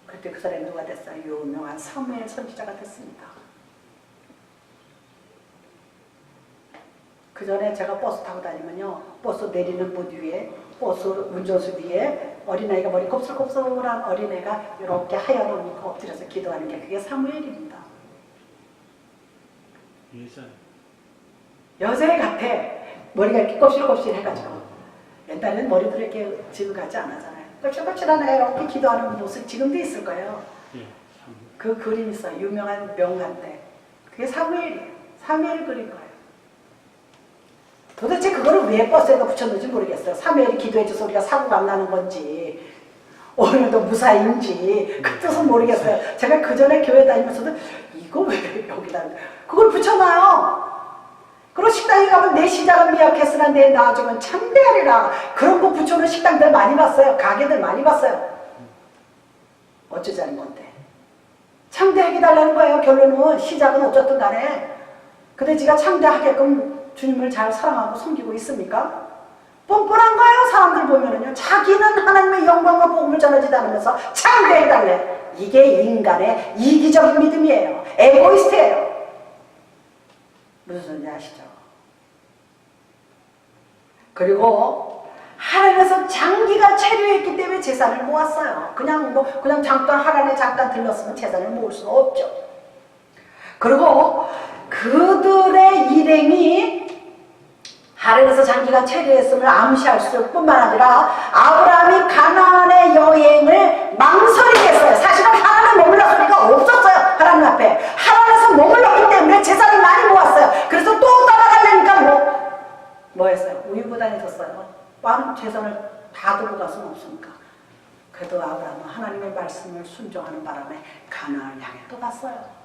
그때 그 사람이 누가 됐어요? 유명한 사무엘 선지자가 됐습니다. 그 전에 제가 버스 타고 다니면요, 버스 내리는 문 위에, 버스 운전수 위에 어린아이가 머리 곱슬곱슬한 어린애가 이렇게 하얀 옷 입고 엎드려서 기도하는 게 그게 사무엘입니다. 여자애 같아. 머리가 이렇게 곱실곱실 해가지고. 옛날에는 머리도 이렇게 지금같이 안 하잖아요. 껍질껍질한 애가 이렇게 기도하는 모습 지금도 있을 거예요. 그 그림 있어요. 유명한 명한데. 그게 사무엘이에요. 사무엘 그린 거예요. 도대체 그거를 왜 버스에다 붙였는지 모르겠어요. 사무엘이 기도해줘서 우리가 사고가 안 나는 건지 오늘도 무사인지 그 뜻은 모르겠어요. 제가 그 전에 교회 다니면서도 이거 왜 여기다 그걸 붙여놔요. 그리고 식당에 가면 내 시작은 미약했으나 내 나중은 참되하리라. 그런 거 붙여놓은 식당들 많이 봤어요. 가게들 많이 봤어요. 어쩌자는 건데. 참되하게 달라는 거예요. 결론은 시작은 어쨌든 간에. 근데 지가 참되하게끔 주님을 잘 사랑하고 섬기고 있습니까? 뻔뻔한 거예요. 사람들 보면은요. 자기는 하나님의 영광과 복음을 전하지 않으면서 참되해달래. 이게 인간의 이기적인 믿음이에요. 에고이스트예요. 무슨 소리인지 아시죠? 그리고 하란에서 장기가 체류했기 때문에 재산을 모았어요. 그냥 잠깐 하란에 잠깐 들렀으면 재산을 모을 수가 없죠. 그리고 그들의 일행이 하란에서 장기가 체류했음을 암시할 뿐만 아니라 아브라함이 가나안의 여행을 망설이게 했어요. 사실은 하란에 머물렀을 리가 없었어요. 하나님 앞에. 하란에서 머물렀기 때문에 재산을 많이 모았어요. 그래서 또 떠나갈래 우유부단해졌어요. 많은 재산을 다 들고 갈 수는 없으니까. 그래도 아브라함은 하나님의 말씀을 순종하는 바람에 가나안을 향해 또 갔어요.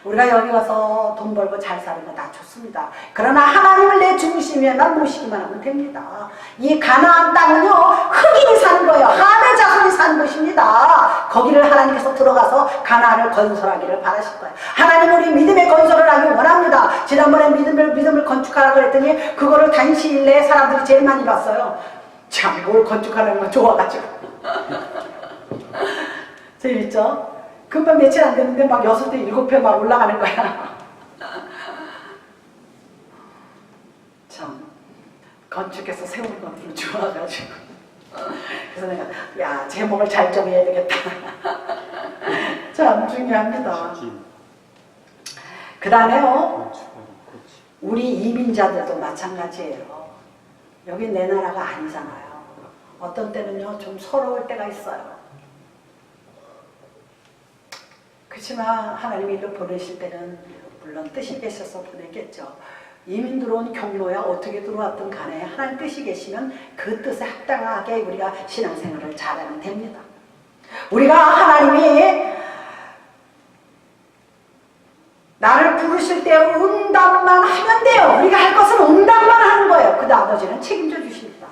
우리가 여기 와서 돈 벌고 잘 사는 거 다 좋습니다. 그러나 하나님을 내 중심에만 모시기만 하면 됩니다. 이 가나안 땅은요, 흑인이 사는 거예요. 함의 자손이 사는 곳입니다. 거기를 하나님께서 들어가서 가나안을 건설하기를 바라실 거예요. 하나님 우리 믿음의 건설을 하기 원합니다. 지난번에 믿음을 건축하라고 그랬더니 그거를 단시일 내에 사람들이 제일 많이 봤어요. 참, 뭘 건축하는 건 좋아가지고. 재밌죠? 금방 며칠 안 됐는데 막 6대 7배 막 올라가는 거야. 참, 건축해서 세우는 것들은 좋아가지고. 그래서 내가, 야, 제목을 잘 정해야 되겠다. 참 중요합니다. 그 다음에요, 우리 이민자들도 마찬가지예요. 여기 내 나라가 아니잖아요. 어떤 때는요, 좀 서러울 때가 있어요. 그렇지만 하나님이 일로 보내실 때는 물론 뜻이 계셔서 보내겠죠. 이민 들어온 경로야 어떻게 들어왔든 간에 하나님 뜻이 계시면 그 뜻에 합당하게 우리가 신앙생활을 잘하면 됩니다. 우리가 하나님이 나를 부르실 때 응답만 하면 돼요. 우리가 할 것은 응답만 하는 거예요. 그 나머지는 책임져 주십니다.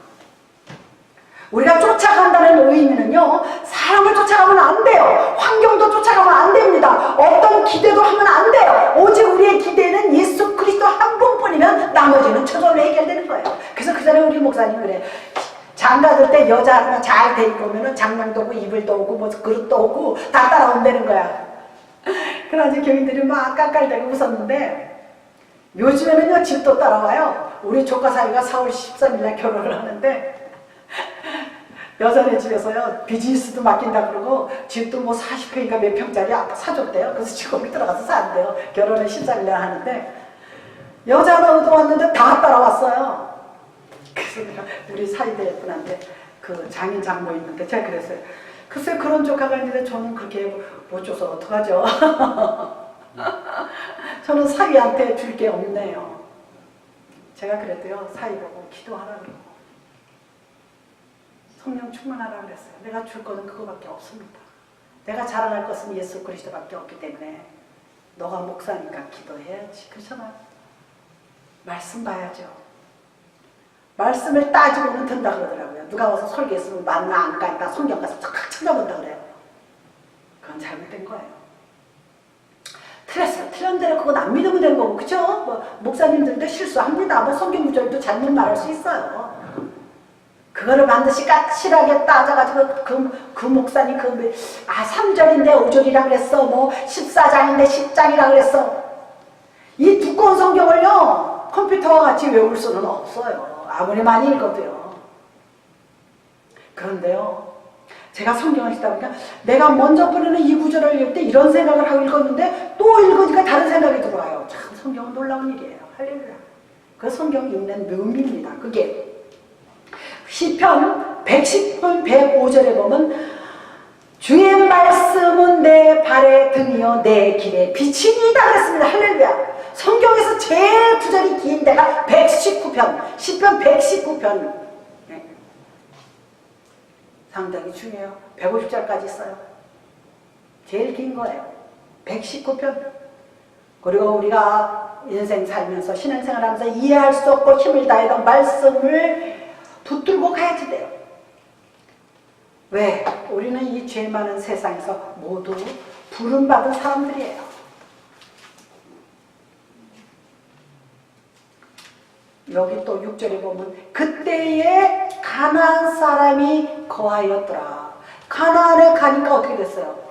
우리가 쫓아간다는 의미는요, 사람을 쫓아가면 안 돼요. 환경도 쫓아가면 안 됩니다. 어떤 기대도 하면 안 돼요. 오직 우리의 기대는 예수 그리스도 한 분뿐이면 나머지는 저절로 해결되는 거예요. 그래서 그 전에 우리 목사님이 그래. 장가들 때 여자 하나 잘 데리고 오면은 장난도 오고 이불도 오고 뭐 그릇도 오고 다 따라온다는 거야. 그래서 교인들이 막 깔깔대고 웃었는데, 요즘에는요 집도 따라와요. 우리 조카 사위가 4월 13일에 결혼을 하는데 여자네 집에서요 비즈니스도 맡긴다 그러고 집도 뭐 40평인가 몇 평짜리 사줬대요. 그래서 지금 거기 들어가서 산대요. 결혼을 13일에 하는데 여자는 왔는데 다 따라왔어요. 그래서 내가 우리 사위들분한테 그 장인 장모 있는데 제가 그랬어요. 글쎄 그런 조카가 있는데 저는 그렇게 못 줘서 어떡하죠? 저는 사위한테 줄 게 없네요. 제가 그랬대요. 사위 보고 기도하라고. 성령 충만하라고 그랬어요. 내가 줄 거는 그거밖에 없습니다. 내가 자랑할 것은 예수 그리스도밖에 없기 때문에 너가 목사니까 기도해야지. 그렇잖아요. 말씀 봐야죠. 말씀을 따지고는 든다 그러더라고요. 누가 와서 설교했으면 맞나 안 까있다 성경 가서 쫙 찾아본다 그래요. 그건 잘못된 거예요. 틀렸어요. 틀린 대로 그건 안 믿으면 되는 거고, 그쵸? 뭐 목사님들도 실수합니다. 뭐 성경 구절도 잘못 말할 수 있어요. 그거를 반드시 까칠하게 따져가지고 그 목사님 3절인데 5절이라 그랬어. 뭐 14장인데 10장이라 그랬어. 이 두꺼운 성경을요 컴퓨터와 같이 외울 수는 없어요. 아무리 많이 읽어도요. 그런데요, 제가 성경을 읽다 보니까 내가 먼저 보내는 이 구절을 읽을 때 이런 생각을 하고 읽었는데 또 읽으니까 다른 생각이 들어와요. 참 성경은 놀라운 일이에요. 할렐루야. 그 성경 읽는 묘미입니다. 그게 시편 110편 105절에 보면 주의 말씀은 내 발의 등이요 내 길의 빛이니이다 그랬습니다. 할렐루야. 성경에서 제일 구절이 긴 데가 119편, 시편 119편. 네. 상당히 중요해요. 150절까지 있어요. 제일 긴 거예요. 119편. 그리고 우리가 인생 살면서 신앙생활 하면서 이해할 수 없고 힘을 다해던 말씀을 붙들고 가야지 돼요. 왜? 우리는 이 죄 많은 세상에서 모두 부름받은 사람들이에요. 여기 또 6절에 보면 그때에 가나안 사람이 거하였더라. 가나안에 가니까 어떻게 됐어요?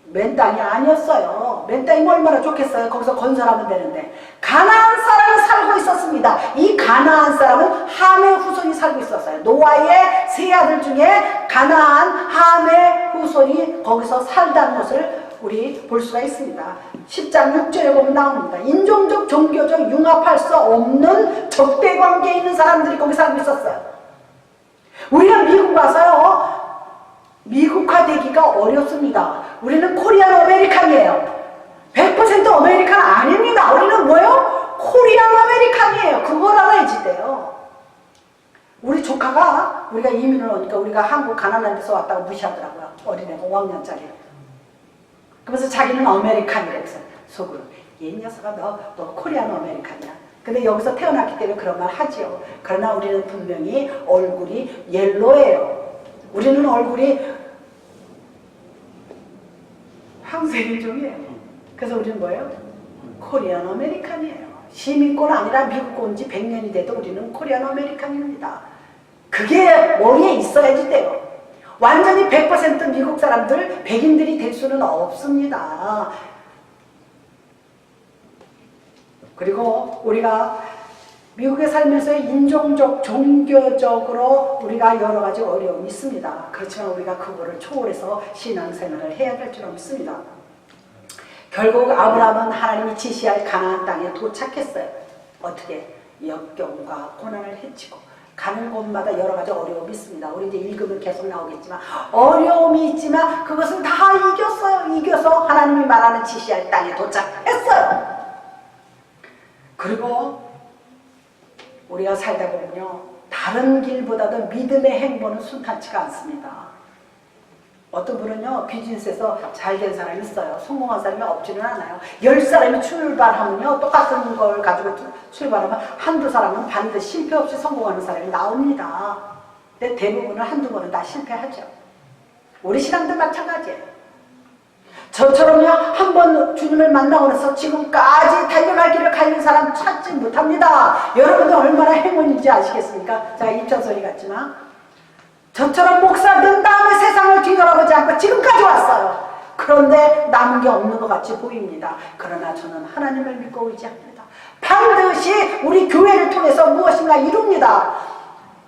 맨 땅이 아니었어요. 맨 땅이면 얼마나 좋겠어요. 거기서 건설하면 되는데. 가나안 사람은 살고 있었습니다. 이 가나안 사람은 함의 후손이 살고 있었어요. 노아의 세 아들 중에 가나안 함의 후손이 거기서 살다는 것을 우리 볼 수가 있습니다. 10장 6절에 보면 나옵니다. 인종적, 종교적 융합할 수 없는 적대 관계에 있는 사람들이 거기 살고 있었어요. 우리가 미국 와서요, 미국화되기가 어렵습니다. 우리는 코리안 아메리칸이에요. 100% 아메리칸 아닙니다. 우리는 뭐예요? 코리안 아메리칸이에요. 그걸 알아야지 돼요. 조카가 우리가 이민을 오니까 우리가 한국 가난한 데서 왔다고 무시하더라고요. 어린애가 5학년짜리. 그래서 자기는 아메리칸이래. 그래서 속으로 얘 녀석아 너 코리안 아메리칸이야. 근데 여기서 태어났기 때문에 그런 말 하지요. 그러나 우리는 분명히 얼굴이 옐로예요. 우리는 얼굴이 황색인종이에요. 그래서 우리는 뭐예요? 코리안 아메리칸이에요. 시민권 아니라 미국 온 지 100년이 돼도 우리는 코리안 아메리칸입니다. 그게 머리에 있어야지 돼요. 완전히 100% 미국 사람들, 백인들이 될 수는 없습니다. 그리고 우리가 미국에 살면서 인종적, 종교적으로 우리가 여러 가지 어려움이 있습니다. 그렇지만 우리가 그거를 초월해서 신앙생활을 해야 될 줄 믿습니다. 결국 아브라함은 하나님이 지시할 가나안 땅에 도착했어요. 어떻게? 역경과 고난을 헤치고 가는 곳마다 여러 가지 어려움이 있습니다. 우리 이제 읽으면 계속 나오겠지만 어려움이 있지만 그것을 다 이겼어요. 이겨서 하나님이 말하는 지시할 땅에 도착했어요. 그리고 우리가 살다 보면요, 다른 길보다도 믿음의 행보는 순탄치가 않습니다. 어떤 분은요, 비즈니스에서 잘 된 사람이 있어요. 성공한 사람이 없지는 않아요. 10사람이 출발하면요, 똑같은 걸 가지고 출발하면 한두 사람은 반드시 실패 없이 성공하는 사람이 나옵니다. 근데 대부분은 한두 번은 다 실패하죠. 우리 신앙도 마찬가지예요. 저처럼요, 한 번 주님을 만나고 나서 지금까지 달려갈 길을 가는 사람 찾지 못합니다. 여러분들 얼마나 행운인지 아시겠습니까? 제가 입천소리 같지만 저처럼 목사 된 다음에 세상을 뒤돌아보지 않고 지금까지 왔어요. 그런데 남은 게 없는 것 같이 보입니다. 그러나 저는 하나님을 믿고 의지합니다. 반드시 우리 교회를 통해서 무엇인가 이룹니다.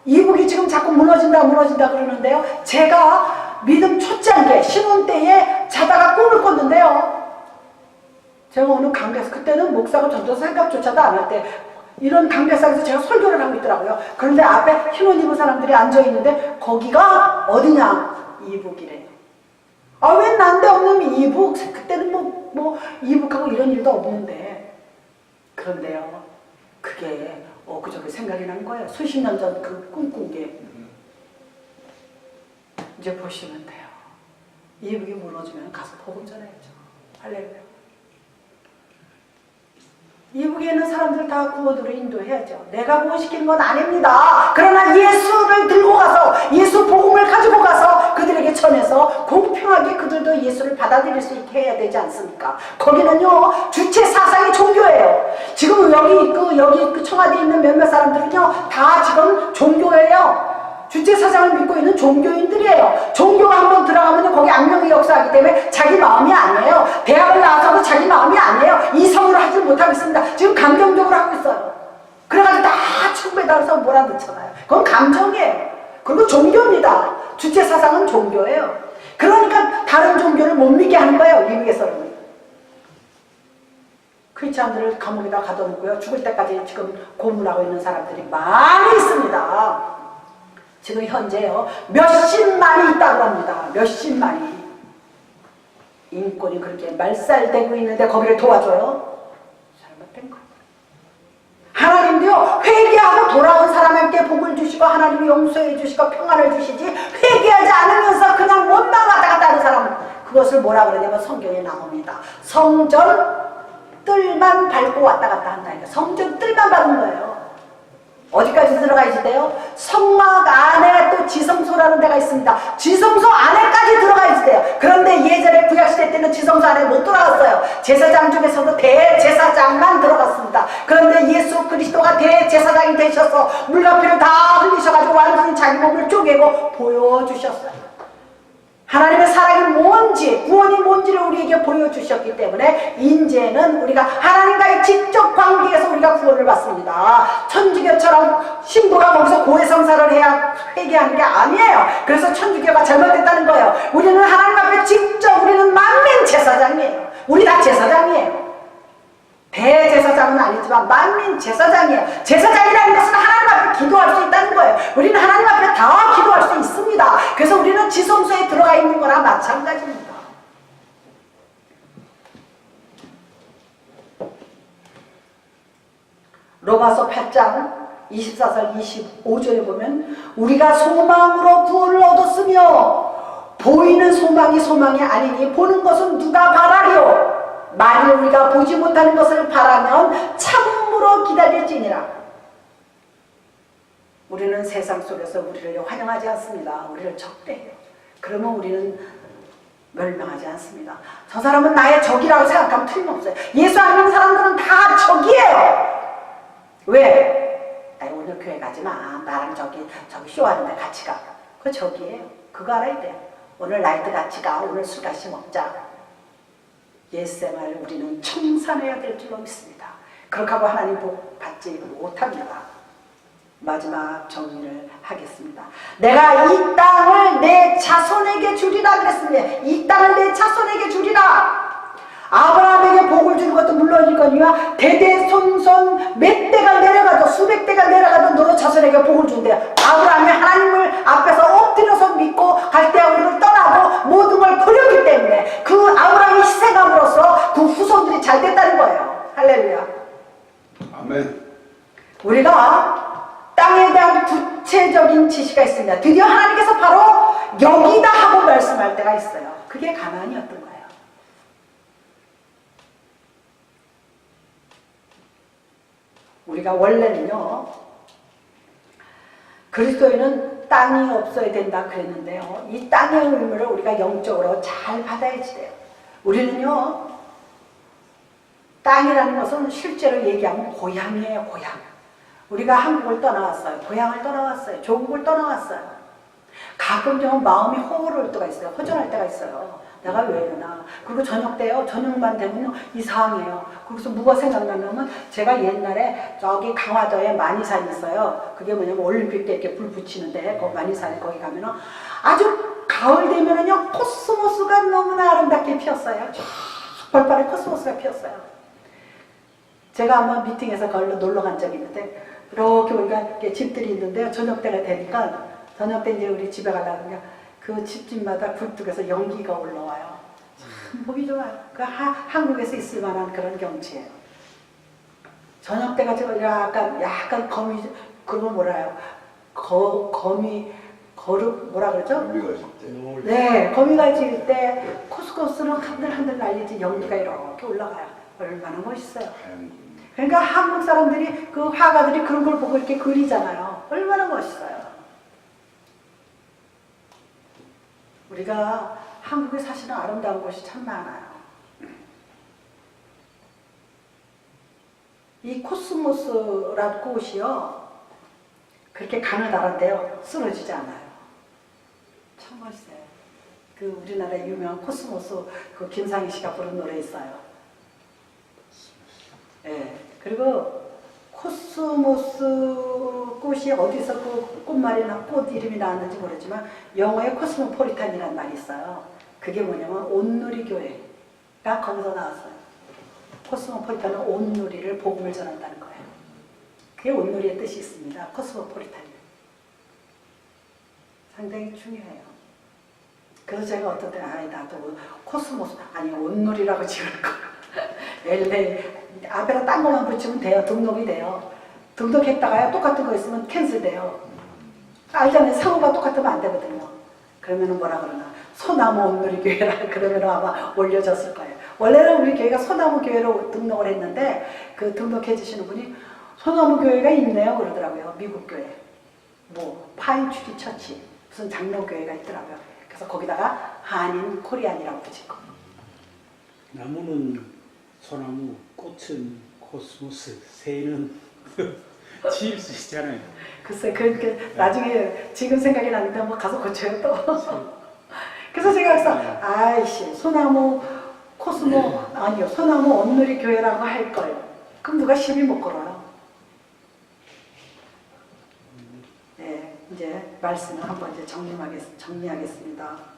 이북이 지금 자꾸 무너진다 그러는데요, 제가 믿음 초창기에 신혼 때에 자다가 꿈을 꿨는데요, 제가 어느 강대에서, 그때는 목사가 전도 생각조차도 안 할 때 이런 강대상에서 제가 설교를 하고 있더라고요. 그런데 앞에 흰옷 입은 사람들이 앉아있는데 거기가 어디냐? 이북이래요. 아, 왜 난데없는 이북? 그때는 뭐 이북하고 이런 일도 없는데. 그런데요, 그게 엊그저께 생각이 난 거예요. 수십 년 전 그 꿈꾼 게. 이제 보시면 돼요. 이북이 무너지면 가서 복음 전해야죠. 할렐루야. 이북에 있는 사람들 다 구원으로 인도해야죠. 내가 구원시키는 건 아닙니다. 그러나 예수를 들고 가서, 예수 복음을 가지고 가서 그들에게 전해서 공평하게 그들도 예수를 받아들일 수 있게 해야 되지 않습니까? 거기는요, 주체 사상이 종교예요. 지금 여기 그 청와대에 있는 몇몇 사람들은요, 다 지금 종교예요. 주체 사상을 믿고 있는 종교인들이에요. 종교가 한번 들어가면 거기 악령이 역사하기 때문에 자기 마음이 아니에요. 대학을 나와서도 자기 마음이 아니에요. 이성으로 하지 못하고 있습니다. 지금 감정적으로 하고 있어요. 그래가지고 다 충고에 따라서 몰아넣잖아요. 그건 감정이에요. 그리고 종교입니다. 주체 사상은 종교예요. 그러니까 다른 종교를 못 믿게 하는 거예요. 미국에서는. 크리스찬들을 감옥에다 가둬놓고요, 죽을 때까지 지금 고문하고 있는 사람들이 많이 있습니다. 지금 현재요, 몇십만이 있다고 합니다. 몇십만이. 인권이 그렇게 말살되고 있는데 거기를 도와줘요? 잘못된 거. 하나님도요, 회개하고 돌아온 사람에게 복을 주시고 하나님이 용서해 주시고 평안을 주시지, 회개하지 않으면서 그냥 원망 왔다 갔다 하는 사람은, 그것을 뭐라 그러냐면 성경에 나옵니다. 성전 뜰만 밟고 왔다 갔다 한다니까. 성전 뜰만 밟은 거예요. 어디까지 들어가야지 돼요? 성막 안에 또 지성소라는 데가 있습니다. 지성소 안에까지 들어가야지 돼요. 그런데 예전에 구약시대 때는 지성소 안에 못 들어갔어요. 제사장 중에서도 대제사장만 들어갔습니다. 그런데 예수 그리스도가 대제사장이 되셔서 물과 피를 다 흘리셔가지고 완전히 자기 몸을 쪼개고 보여주셨어요. 하나님의 사랑이 뭔지, 구원이 뭔지를 우리에게 보여주셨기 때문에 이제는 우리가 하나님과의 직접 관계에서 우리가 구원을 받습니다. 천주교처럼 신부가 거기서 고해성사를 해야 회개하는 게 아니에요. 그래서 천주교가 잘못됐다는 거예요. 우리는 하나님 앞에 직접, 우리는 만민 제사장이에요. 우리 다 제사장이에요. 대제사장은 아니지만 만민 제사장이에요. 제사장이라는 것은 하나님 앞에 기도할 수 있다는 거예요. 우리는 하나님 앞에 다 기도할 수 있습니다. 그래서 우리는 지성소에 들어가 있는 거나 마찬가지입니다. 로마서 8장 24절 25절에 보면 우리가 소망으로 구원을 얻었으며 보이는 소망이 소망이 아니니 보는 것은 누가 바라리요. 만일 우리가 보지 못하는 것을 바라면 참으로 기다릴지니라. 우리는 세상 속에서 우리를 환영하지 않습니다. 우리를 적대해요. 그러면 우리는 멸망하지 않습니다. 저 사람은 나의 적이라고 생각하면 틀림없어요. 예수 안 믿는 사람들은 다 적이에요. 왜? 아니, 오늘 교회 가지 마. 나랑 저기 쇼하는데 같이 가. 그거 적이에요. 그거 알아야 돼요. 오늘 나이트 같이 가. 오늘 술 같이 먹자. 옛생활 우리는 청산해야 될 줄로 믿습니다. 그렇게 하고 하나님 복 받지 못합니다. 마지막 정리를 하겠습니다. 내가 이 땅을 내 자손에게 주리라 그랬습니다. 이 땅을 내 자손에게 주리라. 아브라함에게 복을 주는 것도 물론이거니와 대대손손 몇 대가 내려가도 수백 대가 내려가도 너 자손에게 복을 준대요. 아브라함이 하나님을 앞에서 엎드려서 믿고 갈대아우르를 떠나고 모든 걸 버렸기 때문에 그 아브라함이 희생함으로써 그 후손들이 잘 됐다는 거예요. 할렐루야. 아멘. 우리가 땅에 대한 구체적인 지시가 있습니다. 드디어 하나님께서 바로 여기다 하고 말씀할 때가 있어요. 그게 가나안이었던 거예요. 우리가 원래는요, 그리스도인은 땅이 없어야 된다 그랬는데요, 이 땅의 의미를 우리가 영적으로 잘 받아야지 돼요. 우리는요, 땅이라는 것은 실제로 얘기하면 고향이에요. 고향. 우리가 한국을 떠나왔어요. 고향을 떠나왔어요. 조국을 떠나왔어요. 가끔 좀 마음이 허울할 때가 있어요. 허전할 때가 있어요. 내가 왜 이러나. 그리고 저녁 때요. 저녁만 되면 이상해요. 그래서 뭐가 생각나냐면 제가 옛날에 저기 강화도에 만이산이 있어요. 그게 뭐냐면 올림픽 때 이렇게 불 붙이는데 그 만이산에 거기 가면은 아주 가을 되면은요 코스모스가 너무나 아름답게 피었어요. 쫙 벌판에 코스모스가 피었어요. 제가 한번 미팅에서 걸로 놀러 간 적이 있는데 이렇게 우리가 이렇게 집들이 있는데요. 저녁 때가 되니까 저녁 때 이제 우리 집에 가려니까 그 집집마다 굴뚝에서 연기가 올라와요. 참 보기 좋아요. 그 한국에서 있을 만한 그런 경치예요. 저녁 때가 저 약간 거미 그거 뭐라요? 거미 거룩 뭐라 그러죠? 거미가 질 때. 네, 거미가 질 때 코스모스는 한들 날리지 연기가 이렇게 올라가요. 얼마나 멋있어요. 그러니까 한국 사람들이 그 화가들이 그런 걸 보고 이렇게 그리잖아요. 얼마나 멋있어요. 우리가 한국에 사시는 아름다운 곳이 참 많아요. 이 코스모스라는 꽃이요 그렇게 가느다란데요 쓰러지지 않아요. 참 멋있어요. 그 우리나라의 유명한 코스모스 그 김상희 씨가 부른 노래 있어요. 예. 그리고 코스모스 꽃이 어디서 그 꽃말이나 꽃 이름이 나왔는지 모르지만 영어에 코스모폴리탄이라는 말이 있어요. 그게 뭐냐면 온누리 교회가 거기서 나왔어요. 코스모폴리탄은 온누리를 복음을 전한다는 거예요. 그게 온누리의 뜻이 있습니다. 코스모폴리탄. 상당히 중요해요. 그래서 제가 어떤 때 나도 코스모스 아니 온누리라고 지을 거. LA 앞에다 딴 것만 붙이면 돼요. 등록이 돼요. 등록했다가요 똑같은 거 있으면 캔슬돼요. 알잖아요. 상호가 똑같으면 안 되거든요. 그러면은 뭐라 그러나 소나무 온누리 교회라 그러면 아마 올려졌을 거예요. 원래는 우리 교회가 소나무 교회로 등록을 했는데 그 등록해 주시는 분이 소나무 교회가 있네요 그러더라고요. 미국 교회 뭐 파인트리 처치 무슨 장로교회가 있더라고요. 그래서 거기다가 한인 코리안이라고 붙일 거. 나무는 소나무, 꽃은 코스모스, 새는 지을 수 있잖아요. 글쎄, 그러니까 나중에 지금 생각이 나는데 뭐 가서 고쳐요 또. 그래서 제가 항상 아이씨 소나무 코스모 아니요 소나무 온누리 교회라고 할 걸. 그럼 누가 시비 못 걸어요. 네, 이제 말씀을 한번 이제 정리하겠습니다.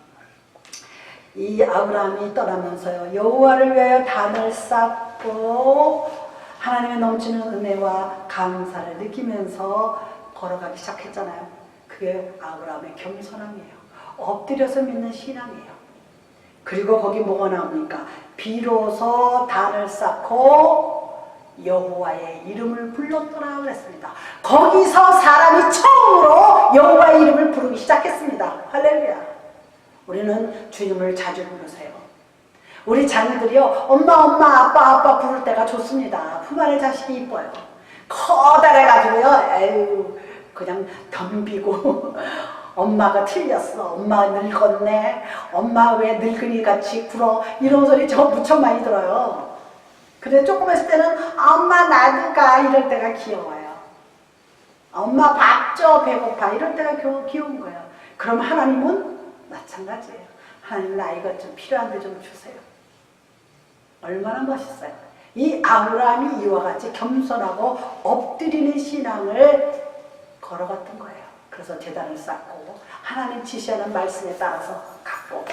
이 아브라함이 떠나면서요 여호와를 위하여 단을 쌓고 하나님의 넘치는 은혜와 감사를 느끼면서 걸어가기 시작했잖아요. 그게 아브라함의 겸손함이에요. 엎드려서 믿는 신앙이에요. 그리고 거기 뭐가 나옵니까? 비로소 단을 쌓고 여호와의 이름을 불렀더라 그랬습니다. 거기서 사람이 처음으로 여호와의 이름을 부르기 시작했습니다. 할렐루야. 우리는 주님을 자주 부르세요. 우리 자녀들이요, 엄마 아빠 부를 때가 좋습니다. 품 안에 자식이 이뻐요. 커다래가지고요, 에휴 그냥 덤비고 엄마가 틀렸어, 엄마 늙었네, 엄마 왜 늙은이같이 굴어, 이런 소리 저 무척 많이 들어요. 근데 조금 했을 때는 엄마 나도 가 이럴 때가 귀여워요. 엄마 밥 줘 배고파 이럴 때가 귀여운 거예요. 그럼 하나님은 마찬가지예요. 하나님 나 이것 좀 필요한데 좀 주세요. 얼마나 멋있어요. 이 아브라함이 이와 같이 겸손하고 엎드리는 신앙을 걸어갔던 거예요. 그래서 제단을 쌓고 하나님 지시하는 말씀에 따라서 갔고,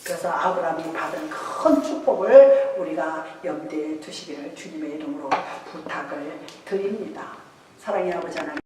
그래서 아브라함이 받은 큰 축복을 우리가 염두에 두시기를 주님의 이름으로 부탁을 드립니다. 사랑의 아버지 하나님,